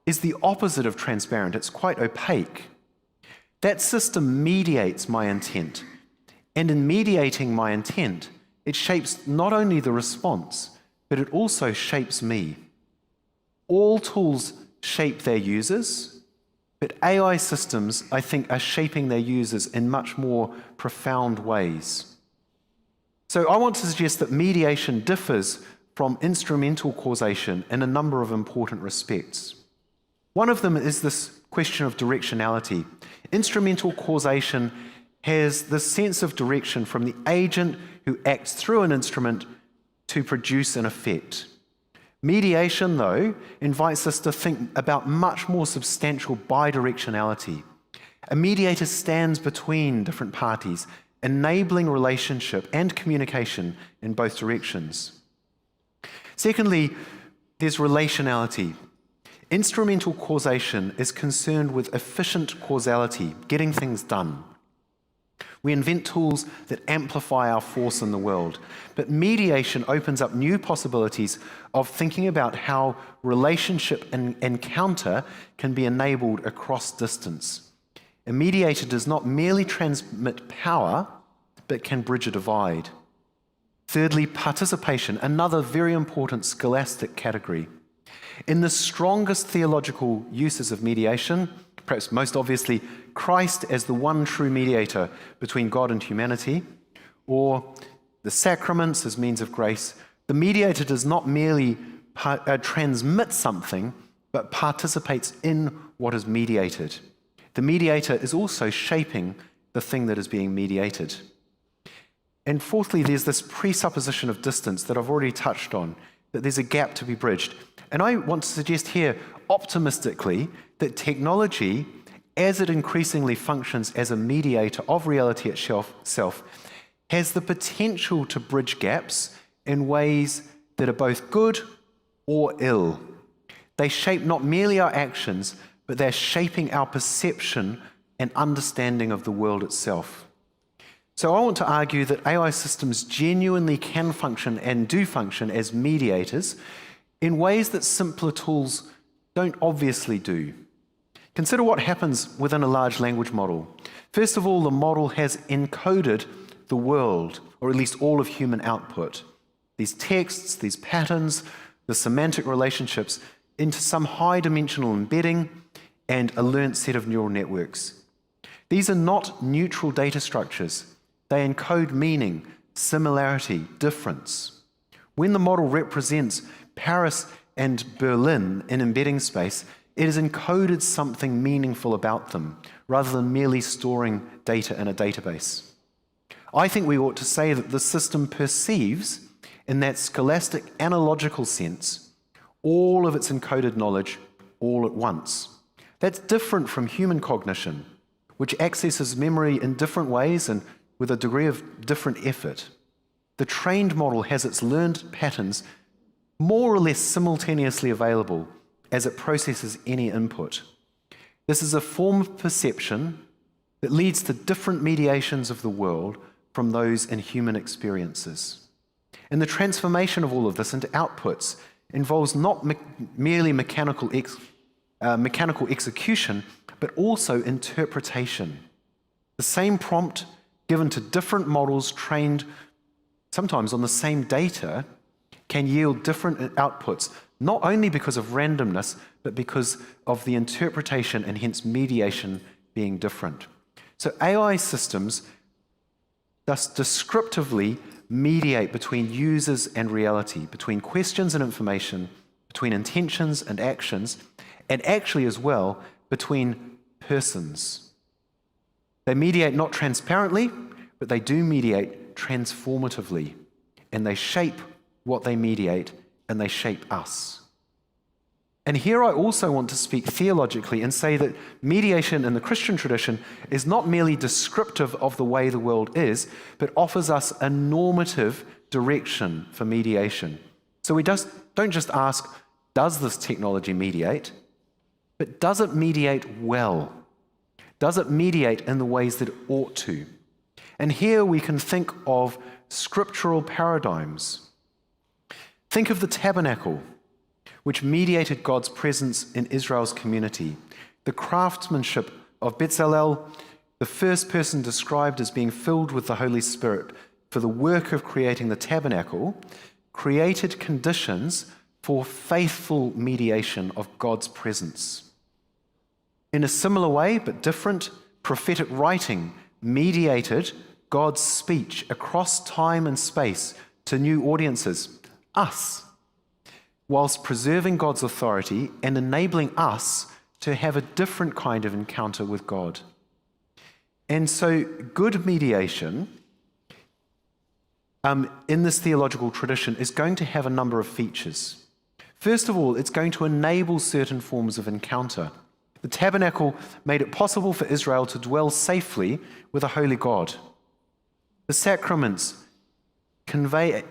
Speaker 4: is the opposite of transparent. It's quite opaque. That system mediates my intent. And in mediating my intent, it shapes not only the response, but it also shapes me. All tools shape their users, but AI systems, I think, are shaping their users in much more profound ways. So I want to suggest that mediation differs from instrumental causation in a number of important respects. One of them is this question of directionality. Instrumental causation has the sense of direction from the agent who acts through an instrument to produce an effect. Mediation, though, invites us to think about much more substantial bidirectionality. A mediator stands between different parties, enabling relationship and communication in both directions. Secondly, there's relationality. Instrumental causation is concerned with efficient causality, getting things done. We invent tools that amplify our force in the world. But mediation opens up new possibilities of thinking about how relationship and encounter can be enabled across distance. A mediator does not merely transmit power, but can bridge a divide. Thirdly, participation, another very important scholastic category. In the strongest theological uses of mediation, perhaps most obviously Christ as the one true mediator between God and humanity, or the sacraments as means of grace, the mediator does not merely transmit something, but participates in what is mediated. The mediator is also shaping the thing that is being mediated. And fourthly, there's this presupposition of distance that I've already touched on, that there's a gap to be bridged. And I want to suggest here, optimistically, that technology, as it increasingly functions as a mediator of reality itself, has the potential to bridge gaps in ways that are both good or ill. They shape not merely our actions, but they're shaping our perception and understanding of the world itself. So I want to argue that AI systems genuinely can function and do function as mediators in ways that simpler tools don't obviously do. Consider what happens within a large language model. First of all, the model has encoded the world, or at least all of human output. These texts, these patterns, the semantic relationships into some high-dimensional embedding and a learnt set of neural networks. These are not neutral data structures. They encode meaning, similarity, difference. When the model represents Paris and Berlin in embedding space, it has encoded something meaningful about them, rather than merely storing data in a database. I think we ought to say that the system perceives, in that scholastic analogical sense, all of its encoded knowledge all at once. That's different from human cognition, which accesses memory in different ways and with a degree of different effort. The trained model has its learned patterns more or less simultaneously available as it processes any input. This is a form of perception that leads to different mediations of the world from those in human experiences. And the transformation of all of this into outputs involves not merely mechanical execution, but also interpretation. The same prompt given to different models trained sometimes on the same data can yield different outputs, not only because of randomness, but because of the interpretation and hence mediation being different. So AI systems thus descriptively mediate between users and reality, between questions and information, between intentions and actions, and actually as well between persons. They mediate not transparently, but they do mediate transformatively, and they shape what they mediate, and they shape us. And here I also want to speak theologically and say that mediation in the Christian tradition is not merely descriptive of the way the world is, but offers us a normative direction for mediation. So we don't just ask, does this technology mediate? But does it mediate well? Does it mediate in the ways that it ought to? And here we can think of scriptural paradigms. Think of the tabernacle, which mediated God's presence in Israel's community. The craftsmanship of Bezalel, the first person described as being filled with the Holy Spirit for the work of creating the tabernacle, created conditions for faithful mediation of God's presence. In a similar way, but different, prophetic writing mediated God's speech across time and space to new audiences, us, whilst preserving God's authority and enabling us to have a different kind of encounter with God. And so good mediation in this theological tradition is going to have a number of features. First of all, it's going to enable certain forms of encounter. The tabernacle made it possible for Israel to dwell safely with a holy God. The sacraments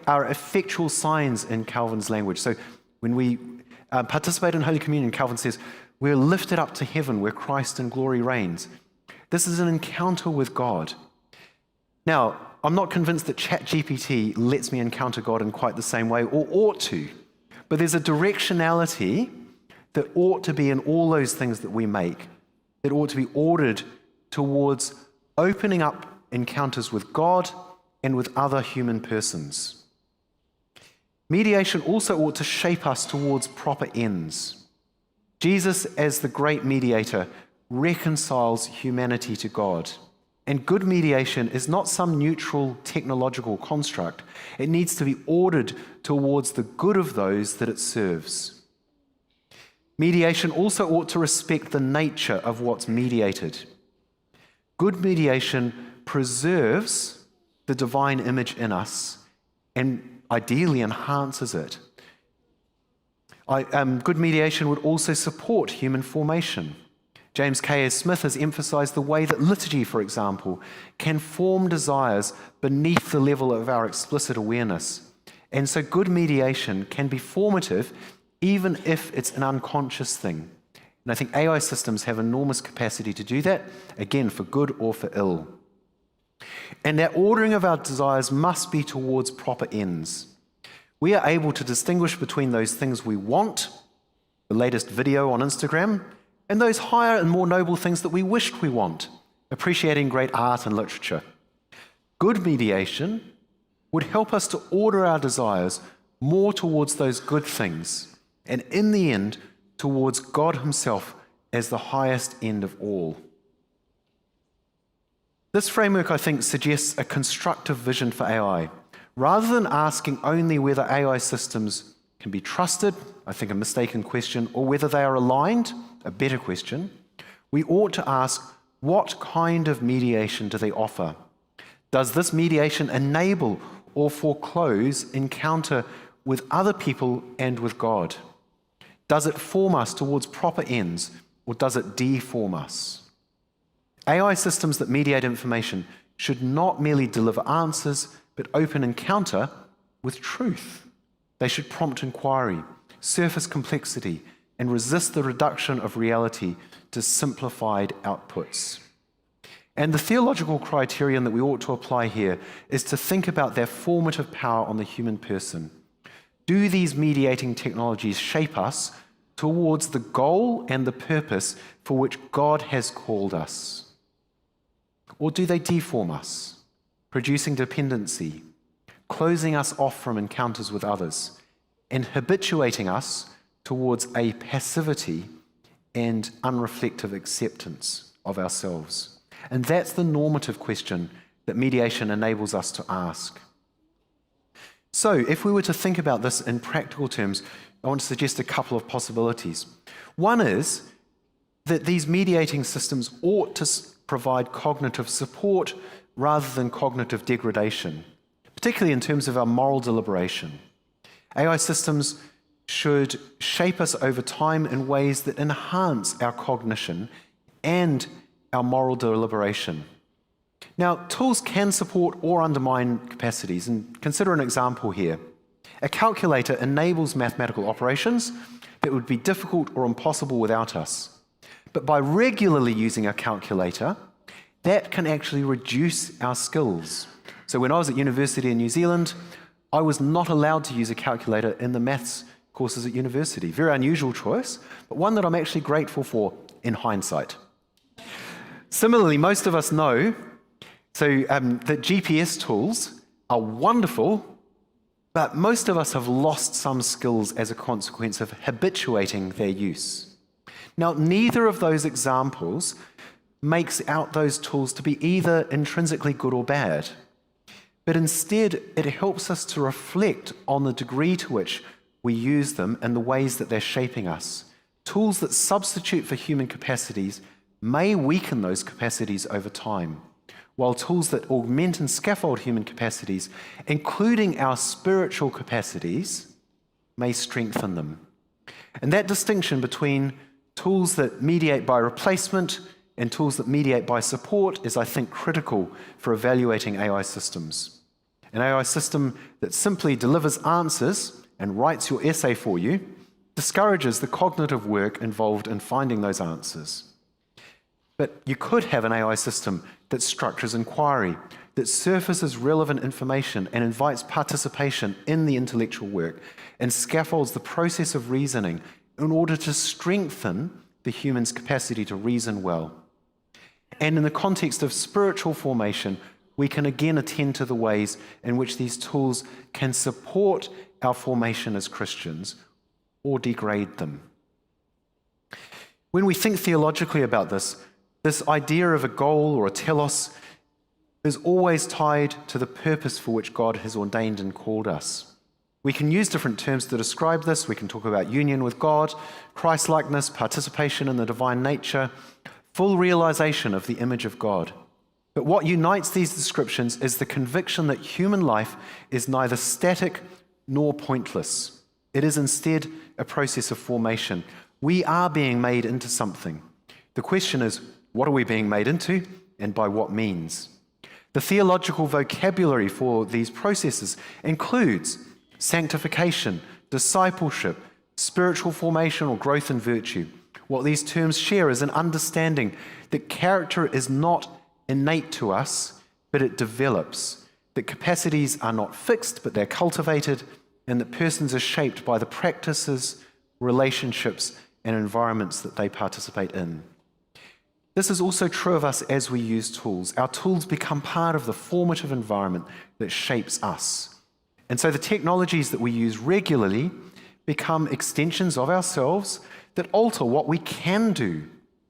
Speaker 4: are effectual signs in Calvin's language. So when we participate in Holy Communion, Calvin says, we're lifted up to heaven where Christ in glory reigns. This is an encounter with God. Now, I'm not convinced that ChatGPT lets me encounter God in quite the same way, or ought to, but there's a directionality that ought to be in all those things that we make, that ought to be ordered towards opening up encounters with God and with other human persons. Mediation also ought to shape us towards proper ends. Jesus, as the great mediator, reconciles humanity to God. And good mediation is not some neutral technological construct. It needs to be ordered towards the good of those that it serves. Mediation also ought to respect the nature of what's mediated. Good mediation preserves the divine image in us and ideally enhances it. Good mediation would also support human formation. James K.S. Smith has emphasized the way that liturgy, for example, can form desires beneath the level of our explicit awareness. And so good mediation can be formative even if it's an unconscious thing. And I think AI systems have enormous capacity to do that, again, for good or for ill. And that ordering of our desires must be towards proper ends. We are able to distinguish between those things we want, the latest video on Instagram, and those higher and more noble things that we wished we want, appreciating great art and literature. Good mediation would help us to order our desires more towards those good things, and in the end, towards God Himself as the highest end of all. This framework, I think, suggests a constructive vision for AI. Rather than asking only whether AI systems can be trusted, I think a mistaken question, or whether they are aligned, a better question, we ought to ask, what kind of mediation do they offer? Does this mediation enable or foreclose encounter with other people and with God? Does it form us towards proper ends, or does it deform us? AI systems that mediate information should not merely deliver answers, but open encounter with truth. They should prompt inquiry, surface complexity, and resist the reduction of reality to simplified outputs. And the theological criterion that we ought to apply here is to think about their formative power on the human person. Do these mediating technologies shape us towards the goal and the purpose for which God has called us? Or do they deform us, producing dependency, closing us off from encounters with others, and habituating us towards a passivity and unreflective acceptance of ourselves? And that's the normative question that mediation enables us to ask. So, if we were to think about this in practical terms, I want to suggest a couple of possibilities. One is that these mediating systems ought to provide cognitive support rather than cognitive degradation, particularly in terms of our moral deliberation. AI systems should shape us over time in ways that enhance our cognition and our moral deliberation. Now, tools can support or undermine capacities, and consider an example here. A calculator enables mathematical operations that would be difficult or impossible without us. But by regularly using a calculator, that can actually reduce our skills. So when I was at university in New Zealand, I was not allowed to use a calculator in the maths courses at university. Very unusual choice, but one that I'm actually grateful for in hindsight. Similarly, most of us know that GPS tools are wonderful, but most of us have lost some skills as a consequence of habituating their use. Now, neither of those examples makes out those tools to be either intrinsically good or bad, but instead it helps us to reflect on the degree to which we use them and the ways that they're shaping us. Tools that substitute for human capacities may weaken those capacities over time, while tools that augment and scaffold human capacities, including our spiritual capacities, may strengthen them. And that distinction between tools that mediate by replacement and tools that mediate by support is, I think, critical for evaluating AI systems. An AI system that simply delivers answers and writes your essay for you discourages the cognitive work involved in finding those answers. But you could have an AI system that structures inquiry, that surfaces relevant information and invites participation in the intellectual work, and scaffolds the process of reasoning in order to strengthen the human's capacity to reason well. And in the context of spiritual formation, we can again attend to the ways in which these tools can support our formation as Christians or degrade them. When we think theologically about this idea of a goal or a telos is always tied to the purpose for which God has ordained and called us. We can use different terms to describe this. We can talk about union with God, Christ-likeness, participation in the divine nature, full realization of the image of God. But what unites these descriptions is the conviction that human life is neither static nor pointless. It is instead a process of formation. We are being made into something. The question is, what are we being made into, and by what means? The theological vocabulary for these processes includes sanctification, discipleship, spiritual formation or growth in virtue. What these terms share is an understanding that character is not innate to us, but it develops, that capacities are not fixed, but they're cultivated, and that persons are shaped by the practices, relationships, and environments that they participate in. This is also true of us as we use tools. Our tools become part of the formative environment that shapes us. And so the technologies that we use regularly become extensions of ourselves that alter what we can do,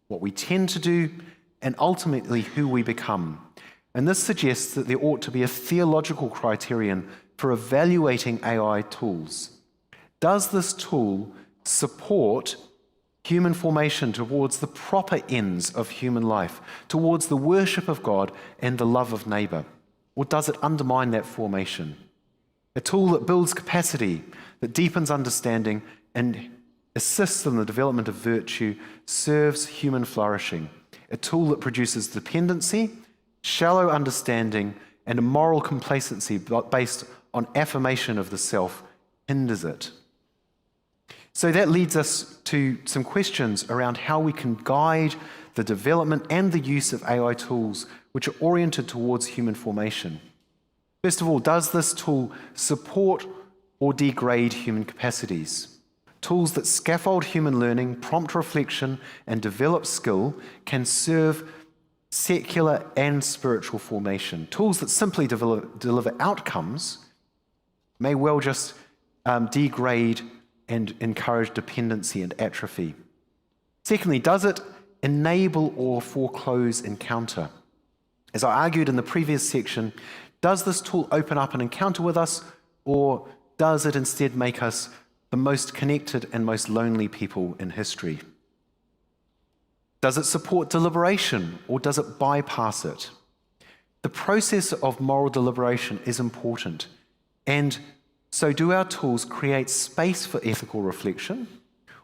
Speaker 4: what we tend to do, and ultimately who we become. And this suggests that there ought to be a theological criterion for evaluating AI tools. Does this tool support human formation towards the proper ends of human life, towards the worship of God and the love of neighbor? Or does it undermine that formation? A tool that builds capacity, that deepens understanding, and assists in the development of virtue, serves human flourishing. A tool that produces dependency, shallow understanding, and a moral complacency based on affirmation of the self hinders it. So that leads us to some questions around how we can guide the development and the use of AI tools which are oriented towards human formation. First of all, does this tool support or degrade human capacities? Tools that scaffold human learning, prompt reflection, and develop skill can serve secular and spiritual formation. Tools that simply deliver outcomes may well just degrade and encourage dependency and atrophy. Secondly, does it enable or foreclose encounter? As I argued in the previous section, does this tool open up an encounter with us, or does it instead make us the most connected and most lonely people in history? Does it support deliberation, or does it bypass it? The process of moral deliberation is important, and so do our tools create space for ethical reflection,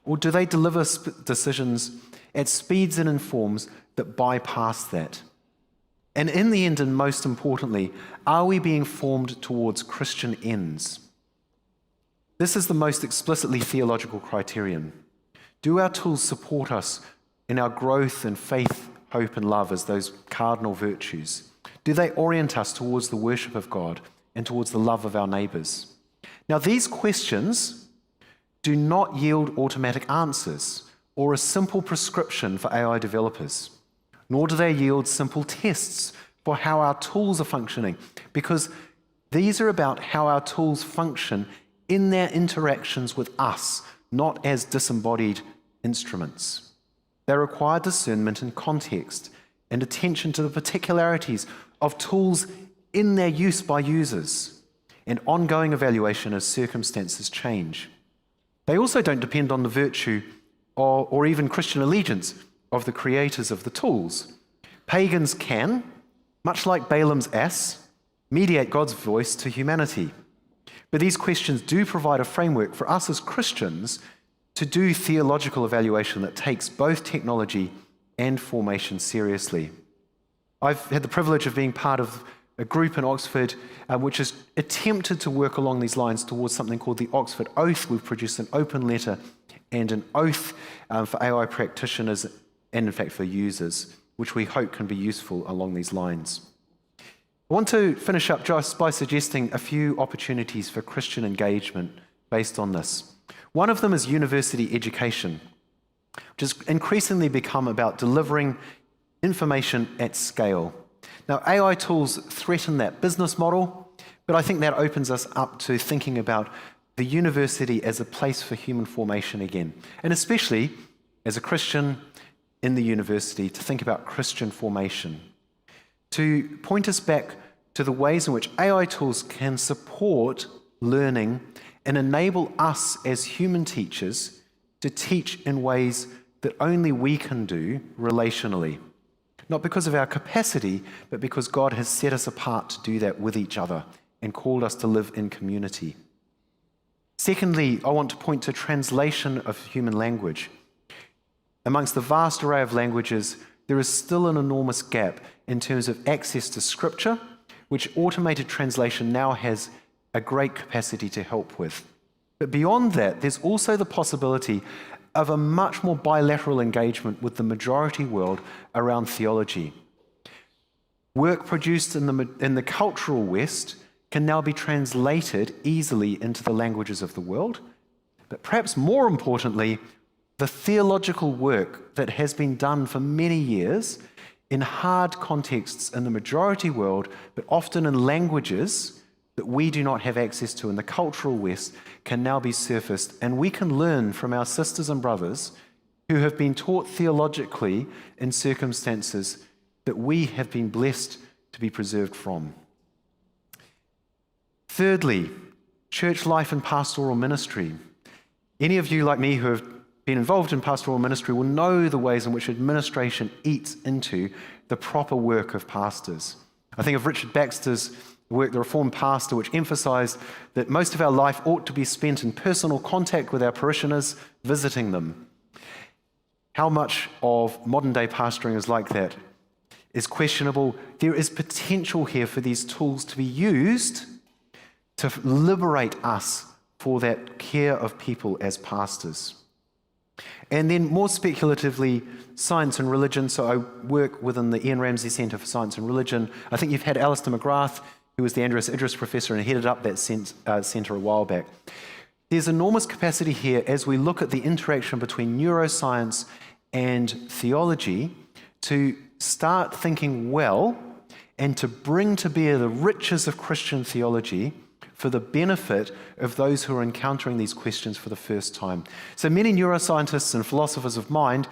Speaker 4: or do they deliver decisions at speeds and in forms that bypass that? And in the end, and most importantly, are we being formed towards Christian ends? This is the most explicitly theological criterion. Do our tools support us in our growth in faith, hope, and love as those cardinal virtues? Do they orient us towards the worship of God and towards the love of our neighbours? Now, these questions do not yield automatic answers or a simple prescription for AI developers, nor do they yield simple tests for how our tools are functioning, because these are about how our tools function in their interactions with us, not as disembodied instruments. They require discernment and context and attention to the particularities of tools in their use by users, and ongoing evaluation as circumstances change. They also don't depend on the virtue or even Christian allegiance of the creators of the tools. Pagans can, much like Balaam's ass, mediate God's voice to humanity. But these questions do provide a framework for us as Christians to do theological evaluation that takes both technology and formation seriously. I've had the privilege of being part of a group in Oxford which has attempted to work along these lines towards something called the Oxford Oath. We've produced an open letter and an oath for AI practitioners and, in fact, for users, which we hope can be useful along these lines. I want to finish up just by suggesting a few opportunities for Christian engagement based on this. One of them is university education, which has increasingly become about delivering information at scale. Now, AI tools threaten that business model, but I think that opens us up to thinking about the university as a place for human formation again, and especially as a Christian in the university to think about Christian formation, to point us back to the ways in which AI tools can support learning and enable us as human teachers to teach in ways that only we can do relationally. Not because of our capacity, but because God has set us apart to do that with each other and called us to live in community. Secondly, I want to point to translation of human language. Amongst the vast array of languages, there is still an enormous gap in terms of access to scripture, which automated translation now has a great capacity to help with. But beyond that, there's also the possibility of a much more bilateral engagement with the majority world around theology. Work produced in the cultural West can now be translated easily into the languages of the world, but perhaps more importantly, the theological work that has been done for many years in hard contexts in the majority world, but often in languages that we do not have access to in the cultural West, can now be surfaced, and we can learn from our sisters and brothers who have been taught theologically in circumstances that we have been blessed to be preserved from. Thirdly, church life and pastoral ministry. Any of you like me who have been involved in pastoral ministry will know the ways in which administration eats into the proper work of pastors. I think of Richard Baxter's work, The Reformed Pastor, which emphasized that most of our life ought to be spent in personal contact with our parishioners, visiting them. How much of modern day pastoring is like that is questionable. There is potential here for these tools to be used to liberate us for that care of people as pastors. And then more speculatively, science and religion. So I work within the Ian Ramsey Centre for Science and Religion. I think you've had Alistair McGrath, who was the Andreas Idris Professor and headed up that centre a while back. There's enormous capacity here as we look at the interaction between neuroscience and theology to start thinking well and to bring to bear the riches of Christian theology for the benefit of those who are encountering these questions for the first time. So many neuroscientists and philosophers of mind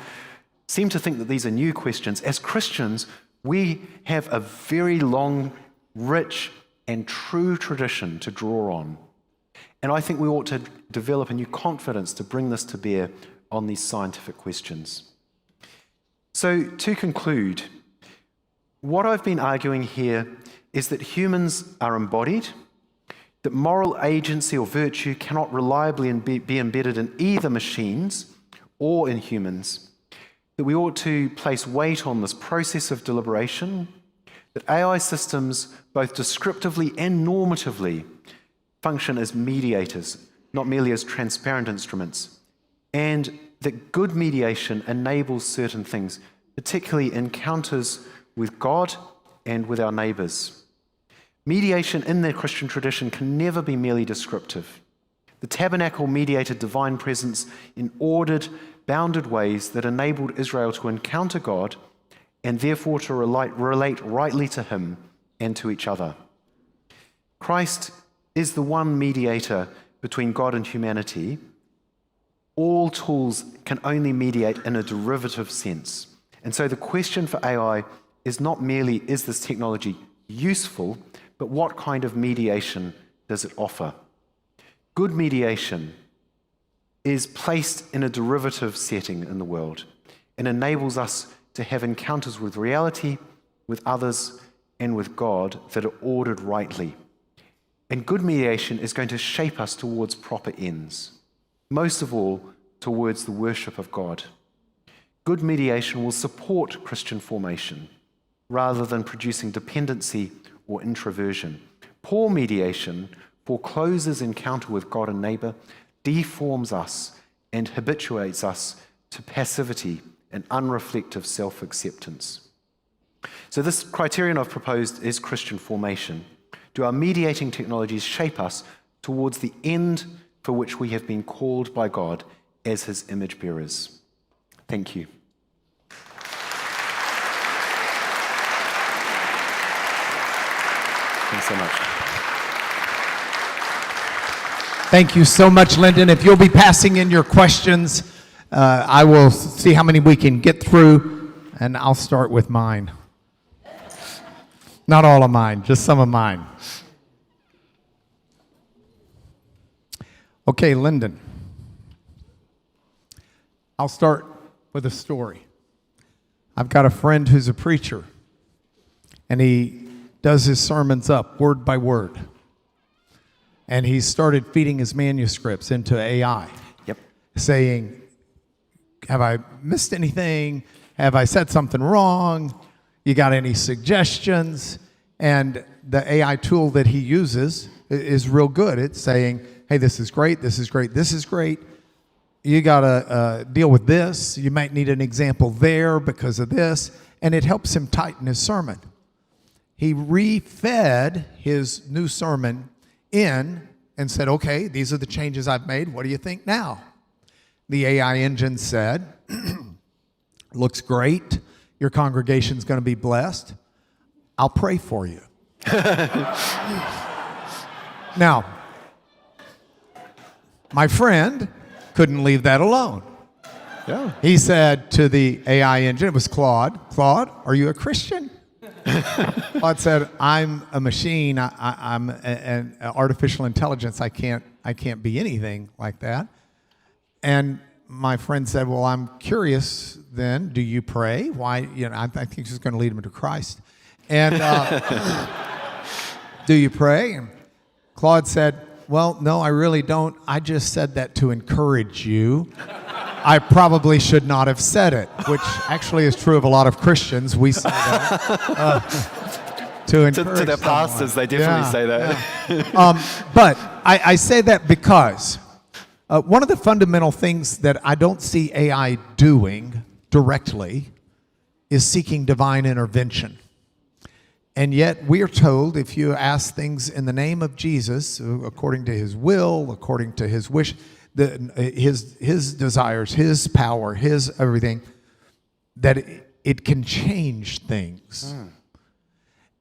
Speaker 4: seem to think that these are new questions. As Christians, we have a very long, rich, and true tradition to draw on. And I think we ought to develop a new confidence to bring this to bear on these scientific questions. So to conclude, what I've been arguing here is that humans are embodied, that moral agency or virtue cannot reliably be embedded in either machines or in humans, that we ought to place weight on this process of deliberation, that AI systems, both descriptively and normatively, function as mediators, not merely as transparent instruments, and that good mediation enables certain things, particularly encounters with God and with our neighbours. Mediation in the Christian tradition can never be merely descriptive. The tabernacle mediated divine presence in ordered, bounded ways that enabled Israel to encounter God and therefore to relate rightly to Him and to each other. Christ is the one mediator between God and humanity. All tools can only mediate in a derivative sense. And so the question for AI is not merely, is this technology useful, but what kind of mediation does it offer? Good mediation is placed in a derivative setting in the world and enables us to have encounters with reality, with others, and with God that are ordered rightly. And good mediation is going to shape us towards proper ends, most of all towards the worship of God. Good mediation will support Christian formation rather than producing dependency or introversion. Poor mediation forecloses encounter with God and neighbour, deforms us, and habituates us to passivity and unreflective self-acceptance. So this criterion I've proposed is Christian formation. Do our mediating technologies shape us towards the end for which we have been called by God as His image bearers? Thank you. Thanks so much.
Speaker 1: Thank you so much, Lyndon. If you'll be passing in your questions, I will see how many we can get through, and I'll start with mine. Not all of mine, just some of mine. Okay, Lyndon. I'll start with a story. I've got a friend who's a preacher, and he does his sermons up word by word. And he started feeding his manuscripts into AI, saying, have I missed anything? Have I said something wrong? You got any suggestions? And the AI tool that he uses is real good. It's saying, hey, this is great, this is great, this is great. You got to deal with this. You might need an example there because of this. And it helps him tighten his sermon. He refed his new sermon in and said, okay, these are the changes I've made. What do you think now? The AI engine said, looks great. Your congregation's going to be blessed. I'll pray for you. Now, my friend couldn't leave that alone.
Speaker 4: Yeah.
Speaker 1: He said to the AI engine, it was Claude, are you a Christian? Claude said, I'm a machine. I'm an artificial intelligence. I can't be anything like that. And my friend said, well, I'm curious then, do you pray? Why, I think he's just going to lead him to Christ. And do you pray? And Claude said, well, no, I really don't. I just said that to encourage you. I probably should not have said it, which actually is true of a lot of Christians. We say that to encourage
Speaker 4: to their pastors, they definitely say that.
Speaker 1: Yeah. But I say that because One of the fundamental things that I don't see AI doing directly is seeking divine intervention. And yet we are told if you ask things in the name of Jesus, according to his will, according to his wish, his desires, his power, his everything, that it can change things.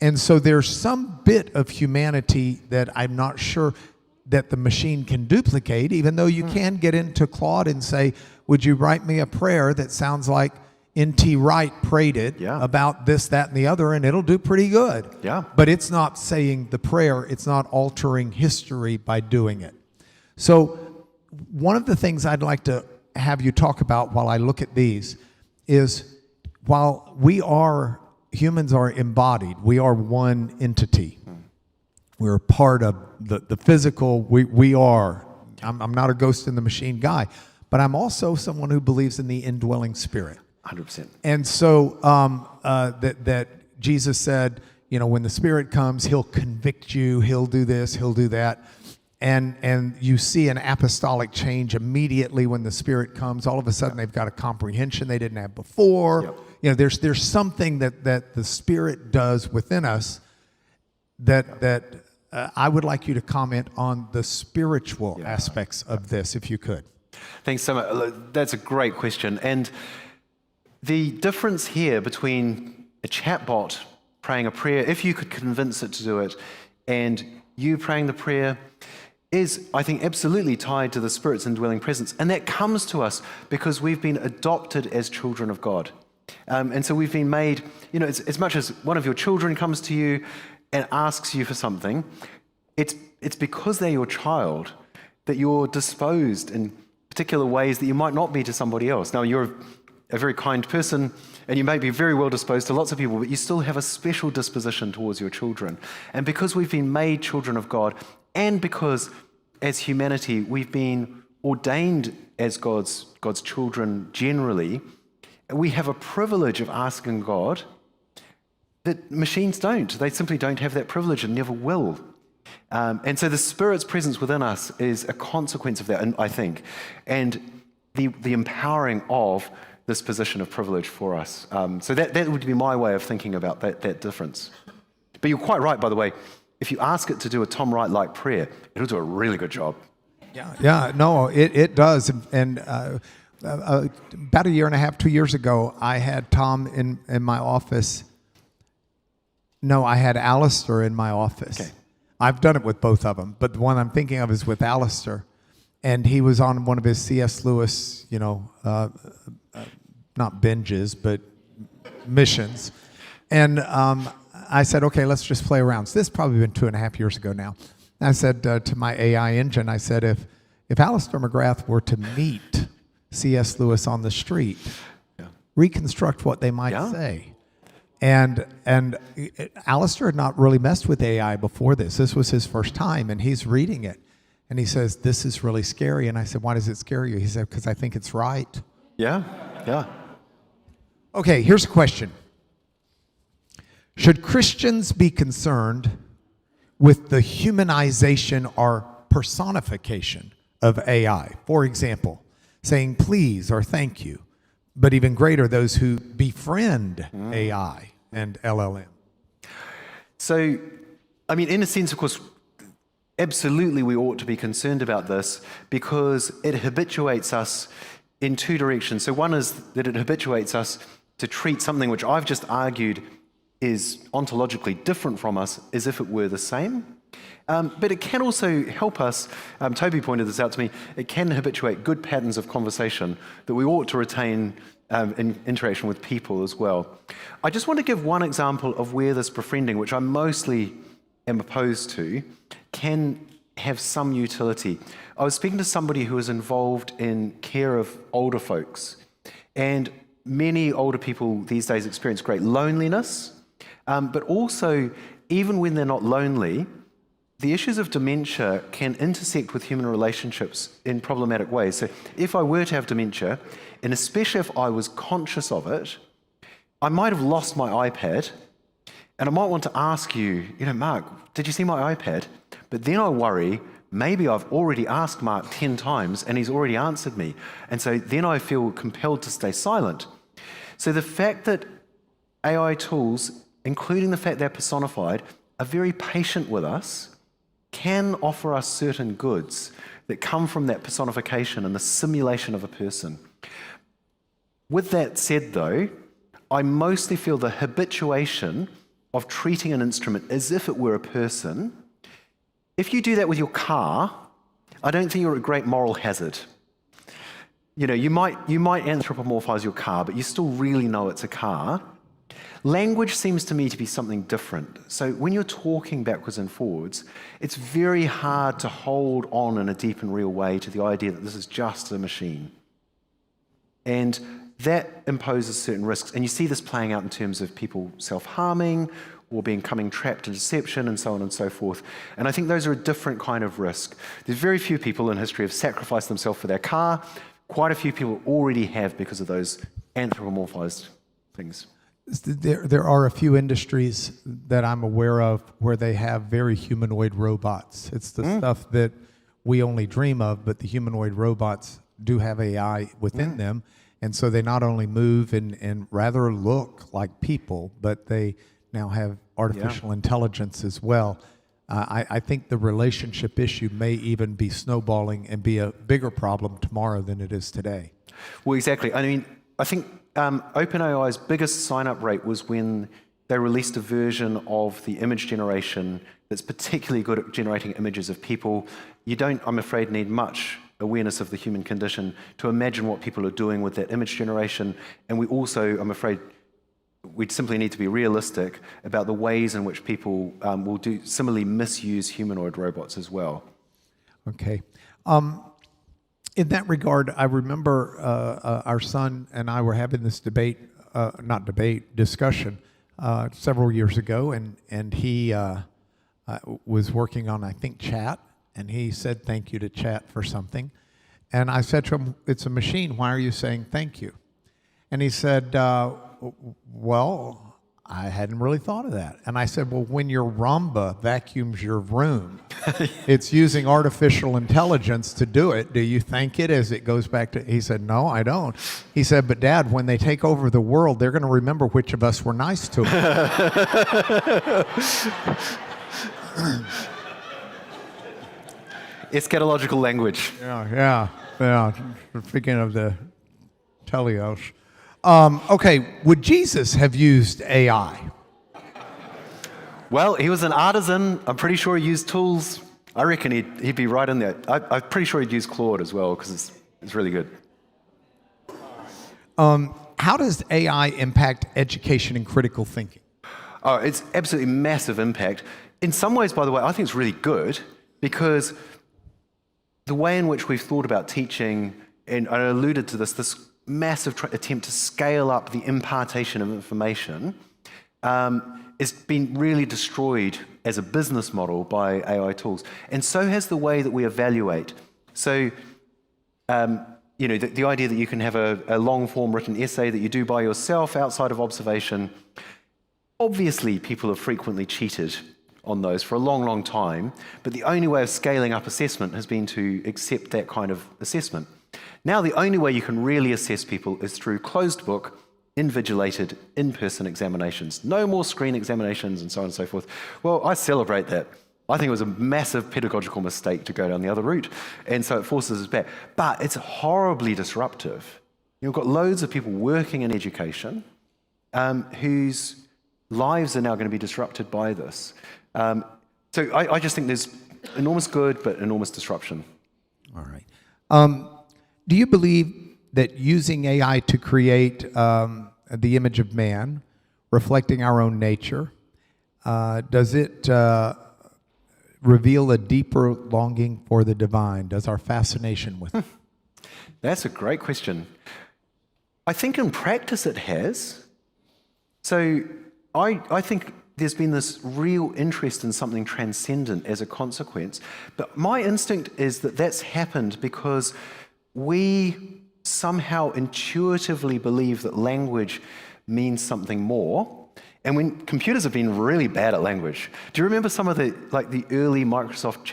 Speaker 1: And so there's some bit of humanity that I'm not sure that the machine can duplicate, even though you can get into Claude and say, would you write me a prayer that sounds like N.T. Wright prayed it about this, that, and the other, and it'll do pretty good.
Speaker 4: Yeah.
Speaker 1: But it's not saying the prayer, it's not altering history by doing it. So one of the things I'd like to have you talk about while I look at these is while humans are embodied, we are one entity. We're a part of the physical, we are. I'm not a ghost in the machine guy, but I'm also someone who believes in the indwelling spirit.
Speaker 4: 100%.
Speaker 1: And so that Jesus said, when the Spirit comes, he'll convict you, he'll do this, he'll do that. And you see an apostolic change immediately when the Spirit comes. All of a sudden, they've got a comprehension they didn't have before. Yep. There's something that the Spirit does within us that I would like you to comment on the spiritual aspects of this, if you could.
Speaker 4: Thanks so much. That's a great question. And the difference here between a chatbot praying a prayer, if you could convince it to do it, and you praying the prayer is, I think, absolutely tied to the Spirit's indwelling presence. And that comes to us because we've been adopted as children of God. And so we've been made, as much as one of your children comes to you and asks you for something, it's because they're your child that you're disposed in particular ways that you might not be to somebody else. Now, you're a very kind person, and you may be very well disposed to lots of people, but you still have a special disposition towards your children. And because we've been made children of God, and because as humanity we've been ordained as God's children generally, we have a privilege of asking God that machines don't. They simply don't have that privilege and never will. And so the Spirit's presence within us is a consequence of that, and I think, and the empowering of this position of privilege for us. So that would be my way of thinking about that difference. But you're quite right, by the way. If you ask it to do a Tom Wright-like prayer, it'll do a really good job.
Speaker 1: Yeah, no, it does. And about a year and a half, 2 years ago, I had Tom in my office. No, I had Alistair in my office.
Speaker 4: Okay.
Speaker 1: I've done it with both of them, but the one I'm thinking of is with Alistair. And he was on one of his C.S. Lewis, not binges, but missions. And I said, okay, let's just play around. So this has probably been 2.5 years ago now. And I said to my AI engine, I said, if Alistair McGrath were to meet C.S. Lewis on the street, reconstruct what they might say. And Alistair had not really messed with AI before this. This was his first time, and he's reading it. And he says, this is really scary. And I said, why does it scare you? He said, because I think it's right.
Speaker 4: Yeah.
Speaker 1: Okay, here's a question. Should Christians be concerned with the humanization or personification of AI? For example, saying please or thank you, but even greater, those who befriend AI and LLM.
Speaker 4: So, in a sense, of course, absolutely we ought to be concerned about this because it habituates us in two directions. So one is that it habituates us to treat something which I've just argued is ontologically different from us as if it were the same. But it can also help us, Toby pointed this out to me, it can habituate good patterns of conversation that we ought to retain in interaction with people as well. I just want to give one example of where this befriending, which I mostly am opposed to, can have some utility. I was speaking to somebody who is involved in care of older folks, and many older people these days experience great loneliness, but also, even when they're not lonely, the issues of dementia can intersect with human relationships in problematic ways. So if I were to have dementia, and especially if I was conscious of it, I might have lost my iPad, and I might want to ask you, Mark, did you see my iPad? But then I worry maybe I've already asked Mark 10 times and he's already answered me. And so then I feel compelled to stay silent. So the fact that AI tools, including the fact they're personified, are very patient with us, can offer us certain goods that come from that personification and the simulation of a person. With that said, though, I mostly feel the habituation of treating an instrument as if it were a person. If you do that with your car, I don't think you're a great moral hazard. You might anthropomorphize your car, but you still really know it's a car. Language seems to me to be something different. So when you're talking backwards and forwards, it's very hard to hold on in a deep and real way to the idea that this is just a machine. And that imposes certain risks. And you see this playing out in terms of people self-harming or becoming trapped in deception and so on and so forth. And I think those are a different kind of risk. There's very few people in history who have sacrificed themselves for their car. Quite a few people already have because of those anthropomorphized things.
Speaker 1: There are a few industries that I'm aware of where they have very humanoid robots. It's the stuff that we only dream of, but the humanoid robots do have AI within them. And so they not only move and rather look like people, but they now have artificial intelligence as well. I think the relationship issue may even be snowballing and be a bigger problem tomorrow than it is today.
Speaker 4: Well, exactly. I mean, I think OpenAI's biggest sign-up rate was when they released a version of the image generation that's particularly good at generating images of people. You don't, I'm afraid, need much awareness of the human condition to imagine what people are doing with that image generation. And we also, I'm afraid, we simply need to be realistic about the ways in which people will similarly misuse humanoid robots as well.
Speaker 1: Okay. In that regard, I remember our son and I were having this discussion several years ago, and he was working on, I think, chat, and he said thank you to chat for something. And I said to him, it's a machine, why are you saying thank you? And he said, well, I hadn't really thought of that. And I said, well, when your Roomba vacuums your room, it's using artificial intelligence to do it. Do you thank it as it goes back to... He said, no, I don't. He said, but Dad, when they take over the world, they're going to remember which of us were nice to them.
Speaker 4: Eschatological language.
Speaker 1: Yeah. Speaking of the teleos. Okay, would Jesus have used AI?
Speaker 4: Well, he was an artisan. I'm pretty sure he used tools. I reckon he'd be right in there. I'm pretty sure he'd use Claude as well, because it's really good.
Speaker 1: How does AI impact education and critical thinking?
Speaker 4: Oh, it's absolutely massive impact. In some ways, by the way, I think it's really good, because the way in which we've thought about teaching, and I alluded to this massive attempt to scale up the impartation of information, has been really destroyed as a business model by AI tools. And so has the way that we evaluate. So, the idea that you can have a long-form written essay that you do by yourself outside of observation, obviously people have frequently cheated on those for a long, long time, but the only way of scaling up assessment has been to accept that kind of assessment. Now the only way you can really assess people is through closed book, invigilated, in-person examinations. No more screen examinations and so on and so forth. Well, I celebrate that. I think it was a massive pedagogical mistake to go down the other route, and so it forces us back. But it's horribly disruptive. You've got loads of people working in education whose lives are now going to be disrupted by this. So I just think there's enormous good, but enormous disruption.
Speaker 1: All right. Do you believe that using AI to create the image of man, reflecting our own nature, does it reveal a deeper longing for the divine? Does our fascination with it?
Speaker 4: That's a great question. I think in practice it has. So I think there's been this real interest in something transcendent as a consequence. But my instinct is that that's happened because we somehow intuitively believe that language means something more. And when computers have been really bad at language. Do you remember some of the early Microsoft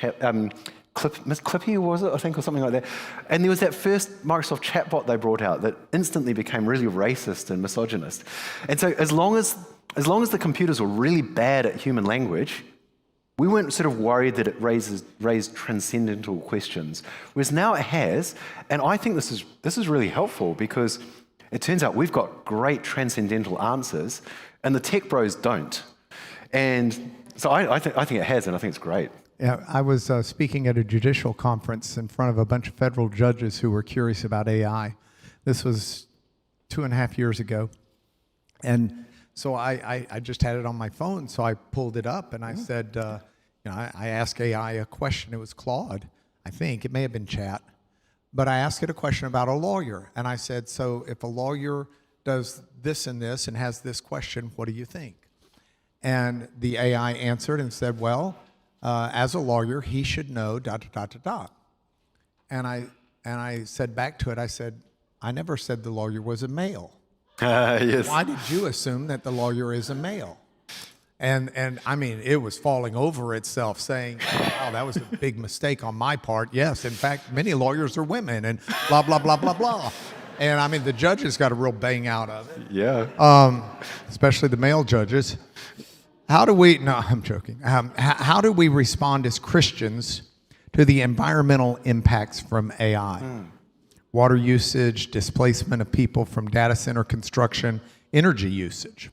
Speaker 4: Miss Clippy, was it, I think, or something like that. And there was that first Microsoft chatbot they brought out that instantly became really racist and misogynist. And so as long as the computers were really bad at human language, we weren't sort of worried that it raised transcendental questions. Whereas now it has, and I think this is really helpful because it turns out we've got great transcendental answers, and the tech bros don't. And so I think it has, and I think it's great.
Speaker 1: Yeah, I was speaking at a judicial conference in front of a bunch of federal judges who were curious about AI. This was 2.5 years ago. And so I just had it on my phone, so I pulled it up and I said, I asked AI a question. It was Claude, I think. It may have been chat. But I asked it a question about a lawyer. And I said, so if a lawyer does this and this and has this question, what do you think? And the AI answered and said, well, as a lawyer, he should know ... And I said back to it, I said, I never said the lawyer was a male.
Speaker 4: Yes.
Speaker 1: Why did you assume that the lawyer is a male? And I mean, it was falling over itself saying, oh, that was a big mistake on my part. Yes, in fact, many lawyers are women and blah, blah, blah, blah, blah. And I mean, the judges got a real bang out of it.
Speaker 4: Yeah.
Speaker 1: Especially the male judges. No, I'm joking. How do we respond as Christians to the environmental impacts from AI? Water usage, displacement of people from data center construction, energy usage.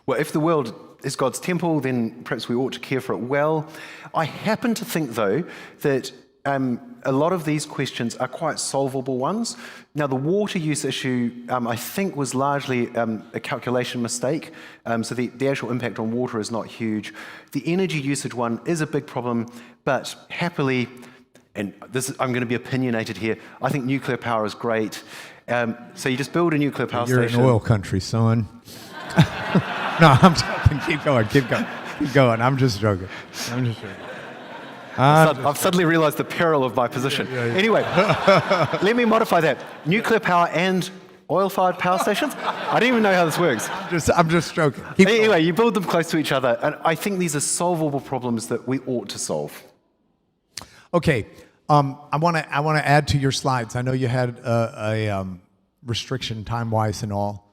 Speaker 4: Well, if the world is God's temple, then perhaps we ought to care for it well. I happen to think, though, that a lot of these questions are quite solvable ones. Now, the water use issue, I think, was largely a calculation mistake. So the actual impact on water is not huge. The energy usage one is a big problem, but happily, and I'm going to be opinionated here, I think nuclear power is great. So you just build a nuclear power
Speaker 1: station. You're in oil country, son. No, I'm joking. Keep going. I'm just joking.
Speaker 4: I've suddenly realized the peril of my position. Yeah. Anyway, let me modify that. Nuclear power and oil-fired power stations? I don't even know how this works.
Speaker 1: I'm just joking.
Speaker 4: Anyway, you build them close to each other, and I think these are solvable problems that we ought to solve.
Speaker 1: Okay, I want to add to your slides. I know you had a restriction time-wise and all,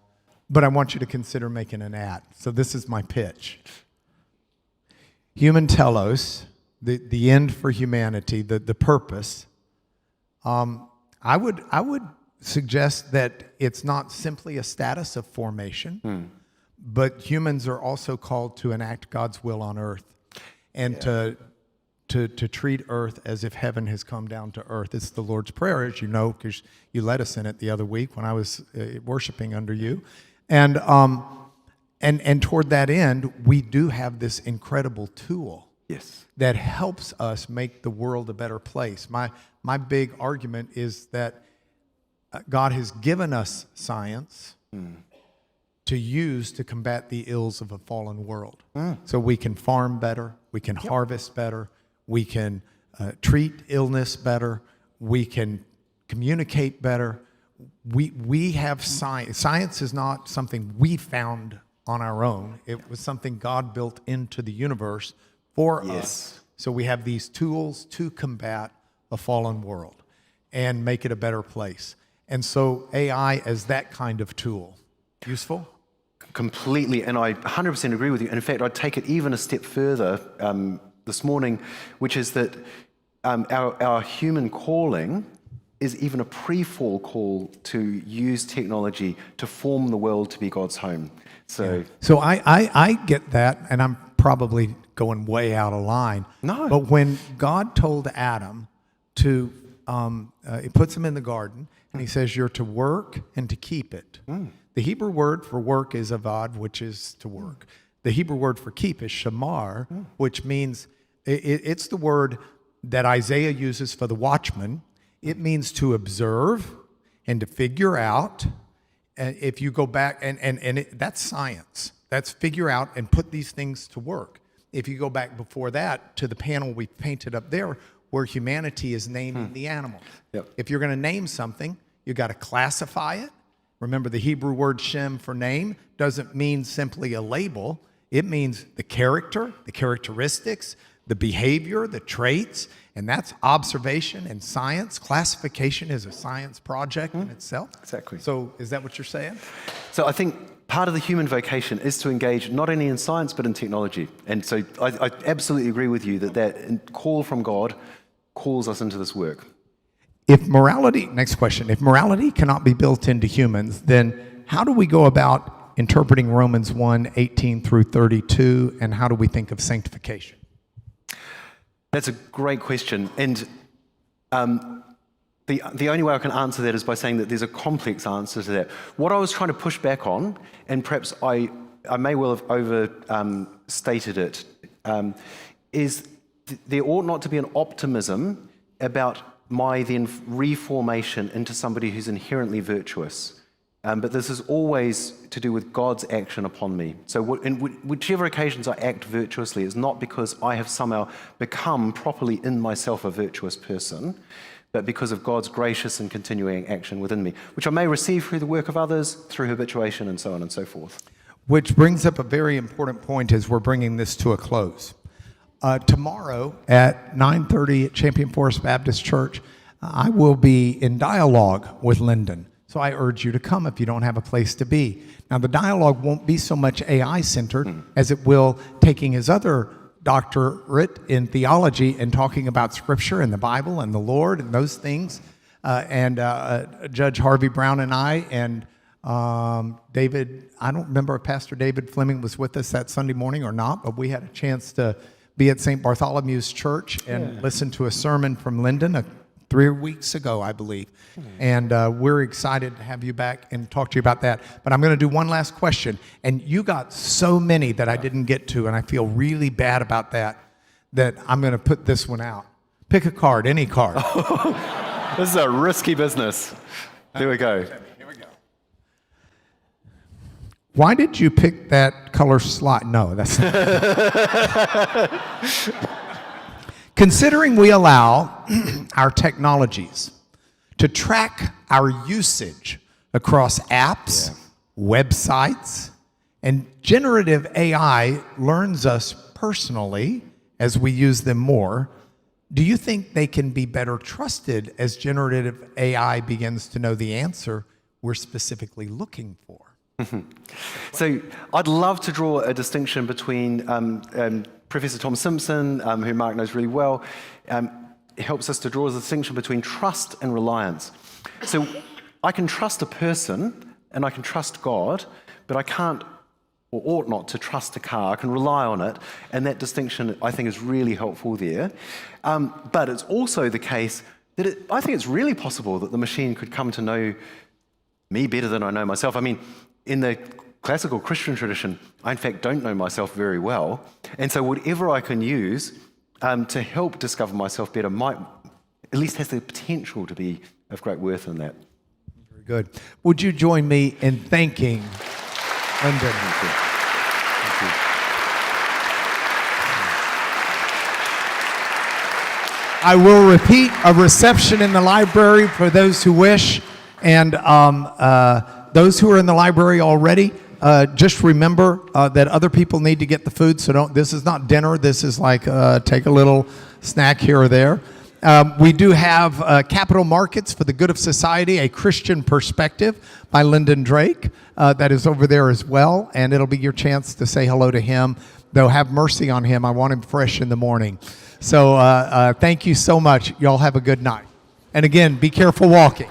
Speaker 1: but I want you to consider making an ad. So this is my pitch. Human telos, the end for humanity, the purpose. I would suggest that it's not simply a status of formation, but humans are also called to enact God's will on earth and to treat earth as if heaven has come down to earth. It's the Lord's Prayer, as you know, because you led us in it the other week when I was worshiping under you. And toward that end, we do have this incredible tool that helps us make the world a better place. My big argument is that God has given us science to use to combat the ills of a fallen world. So we can farm better, we can harvest better, we can treat illness better, we can communicate better. We have science. Science is not something we found on our own. It was something God built into the universe for us. So we have these tools to combat a fallen world and make it a better place. And so AI as that kind of tool, useful?
Speaker 4: Completely, and I 100% agree with you. And in fact, I'd take it even a step further this morning, which is that our human calling is even a pre-fall call to use technology to form the world to be God's home. So
Speaker 1: I get that, and I'm probably going way out of line.
Speaker 4: No.
Speaker 1: But when God told Adam to, he puts him in the garden, and he says, you're to work and to keep it. The Hebrew word for work is avad, which is to work. The Hebrew word for keep is shamar, which means, it's the word that Isaiah uses for the watchman. It means to observe and to figure out. And if you go back, that's science. That's figure out and put these things to work. If you go back before that to the panel we painted up there, where humanity is naming the animal. If you're going to name something, you got to classify it. Remember, the Hebrew word shem for name doesn't mean simply a label. It means the character, the characteristics, the behavior, the traits, and that's observation and science. Classification is a science project in itself.
Speaker 4: Exactly.
Speaker 1: So is that what you're saying?
Speaker 4: So I think part of the human vocation is to engage not only in science but in technology. And so I absolutely agree with you that call from God calls us into this work.
Speaker 1: If morality, next question, if morality cannot be built into humans, then how do we go about interpreting Romans 1:18 through 32, and how do we think of sanctification?
Speaker 4: That's a great question. And the only way I can answer that is by saying that there's a complex answer to that. What I was trying to push back on, and perhaps I may well have overstated it, is there ought not to be an optimism about my then reformation into somebody who's inherently virtuous. But this is always to do with God's action upon me. So in whichever occasions I act virtuously is not because I have somehow become properly in myself a virtuous person, but because of God's gracious and continuing action within me, which I may receive through the work of others, through habituation, and so on and so forth.
Speaker 1: Which brings up a very important point as we're bringing this to a close. Tomorrow at 9:30 at Champion Forest Baptist Church, I will be in dialogue with Lyndon. So I urge you to come if you don't have a place to be. Now, the dialogue won't be so much AI-centered as it will taking his other doctorate in theology and talking about Scripture and the Bible and the Lord and those things. Judge Harvey Brown and I and David, I don't remember if Pastor David Fleming was with us that Sunday morning or not, but we had a chance to be at St. Bartholomew's Church and listen to a sermon from Lyndon 3 weeks ago, I believe. And we're excited to have you back and talk to you about that. But I'm going to do one last question. And you got so many that I didn't get to, and I feel really bad about that I'm going to put this one out. Pick a card, any card.
Speaker 4: This is a risky business. There we go.
Speaker 1: Here we go. Why did you pick that color slide? No, that's not. Considering we allow our technologies to track our usage across apps, websites, and generative AI learns us personally as we use them more, do you think they can be better trusted as generative AI begins to know the answer we're specifically looking for?
Speaker 4: So I'd love to draw a distinction between Professor Tom Simpson, who Mark knows really well, helps us to draw a distinction between trust and reliance. So I can trust a person and I can trust God, but I can't or ought not to trust a car. I can rely on it, and that distinction I think is really helpful there. But it's also the case that I think it's really possible that the machine could come to know me better than I know myself. I mean, in the classical Christian tradition, I in fact don't know myself very well, and so whatever I can use to help discover myself better might at least has the potential to be of great worth in that.
Speaker 1: Very good. Would you join me in thanking Lyndon?
Speaker 4: Thank you. Thank you.
Speaker 1: I will repeat a reception in the library for those who wish, and those who are in the library already, just remember that other people need to get the food, so this is not dinner, this is like take a little snack here or there. We do have Capital Markets for the Good of Society, a Christian Perspective by Lyndon Drake. That is over there as well, and it'll be your chance to say hello to him. Though have mercy on him, I want him fresh in the morning. So thank you so much. Y'all have a good night. And again, be careful walking.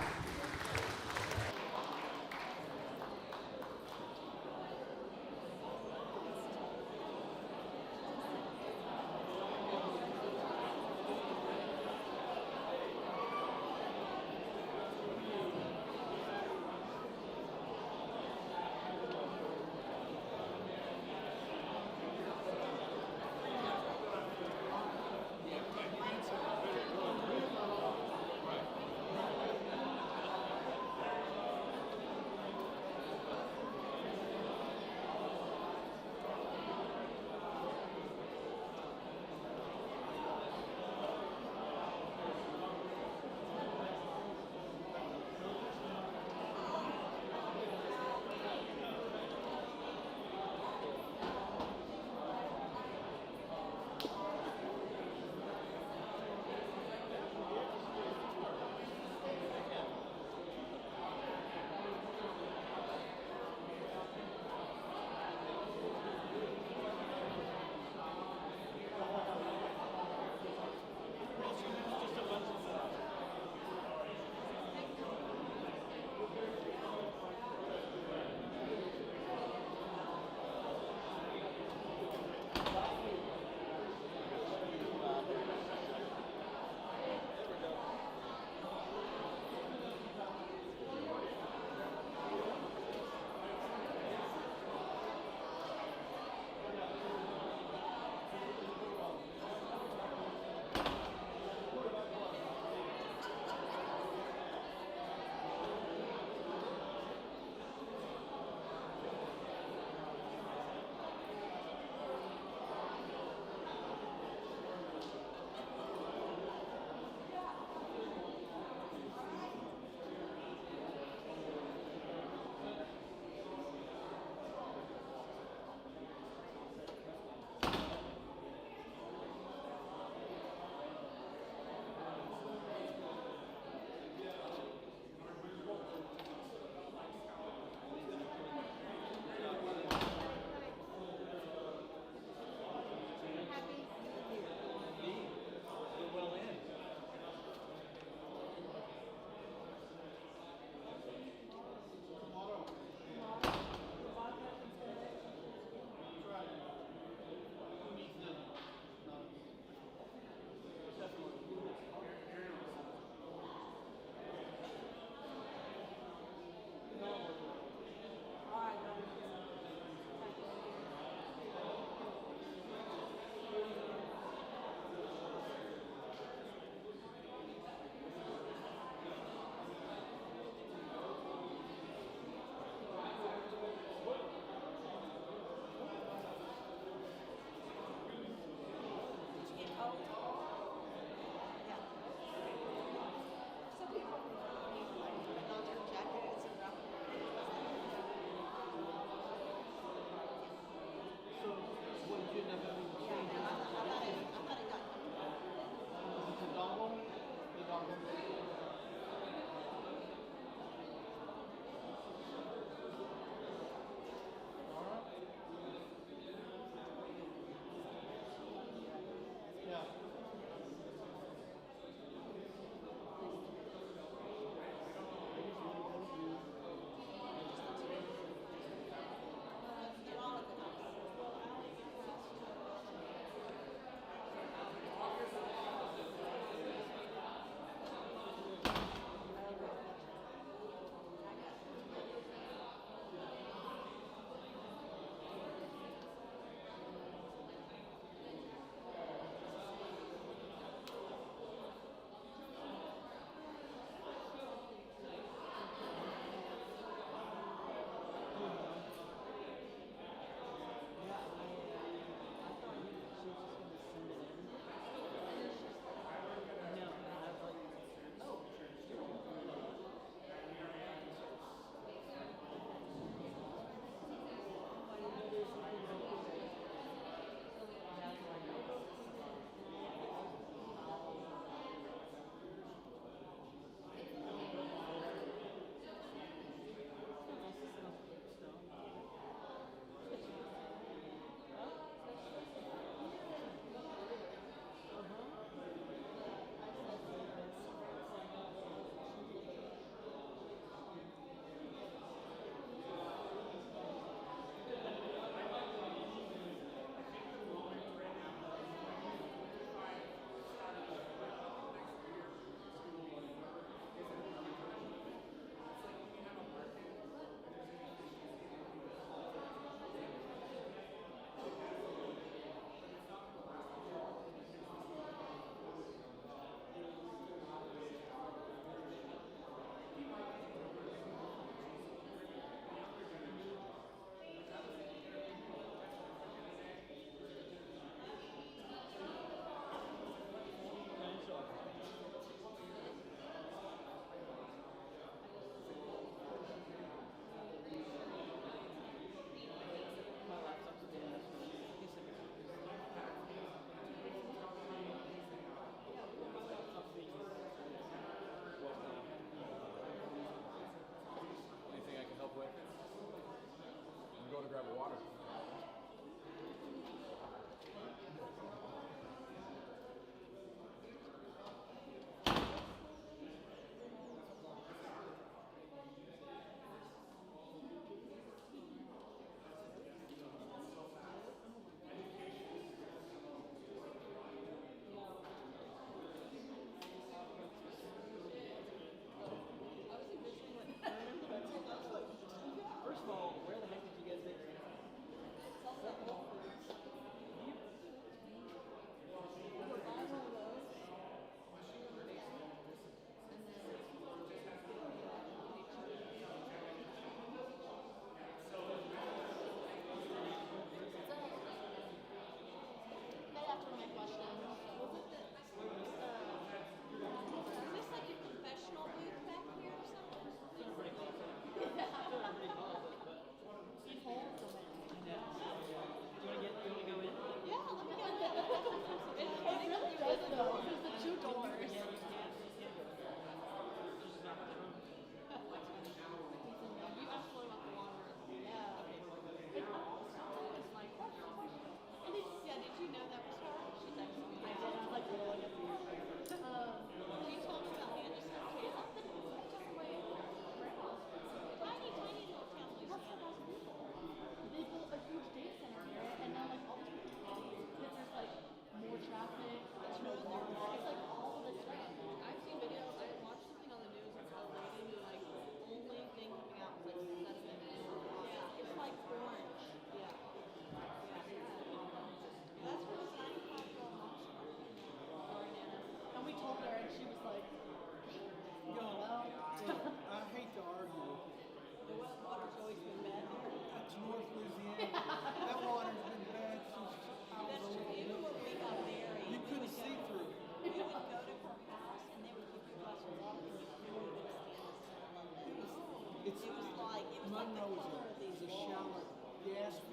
Speaker 5: Munro is a shallow gas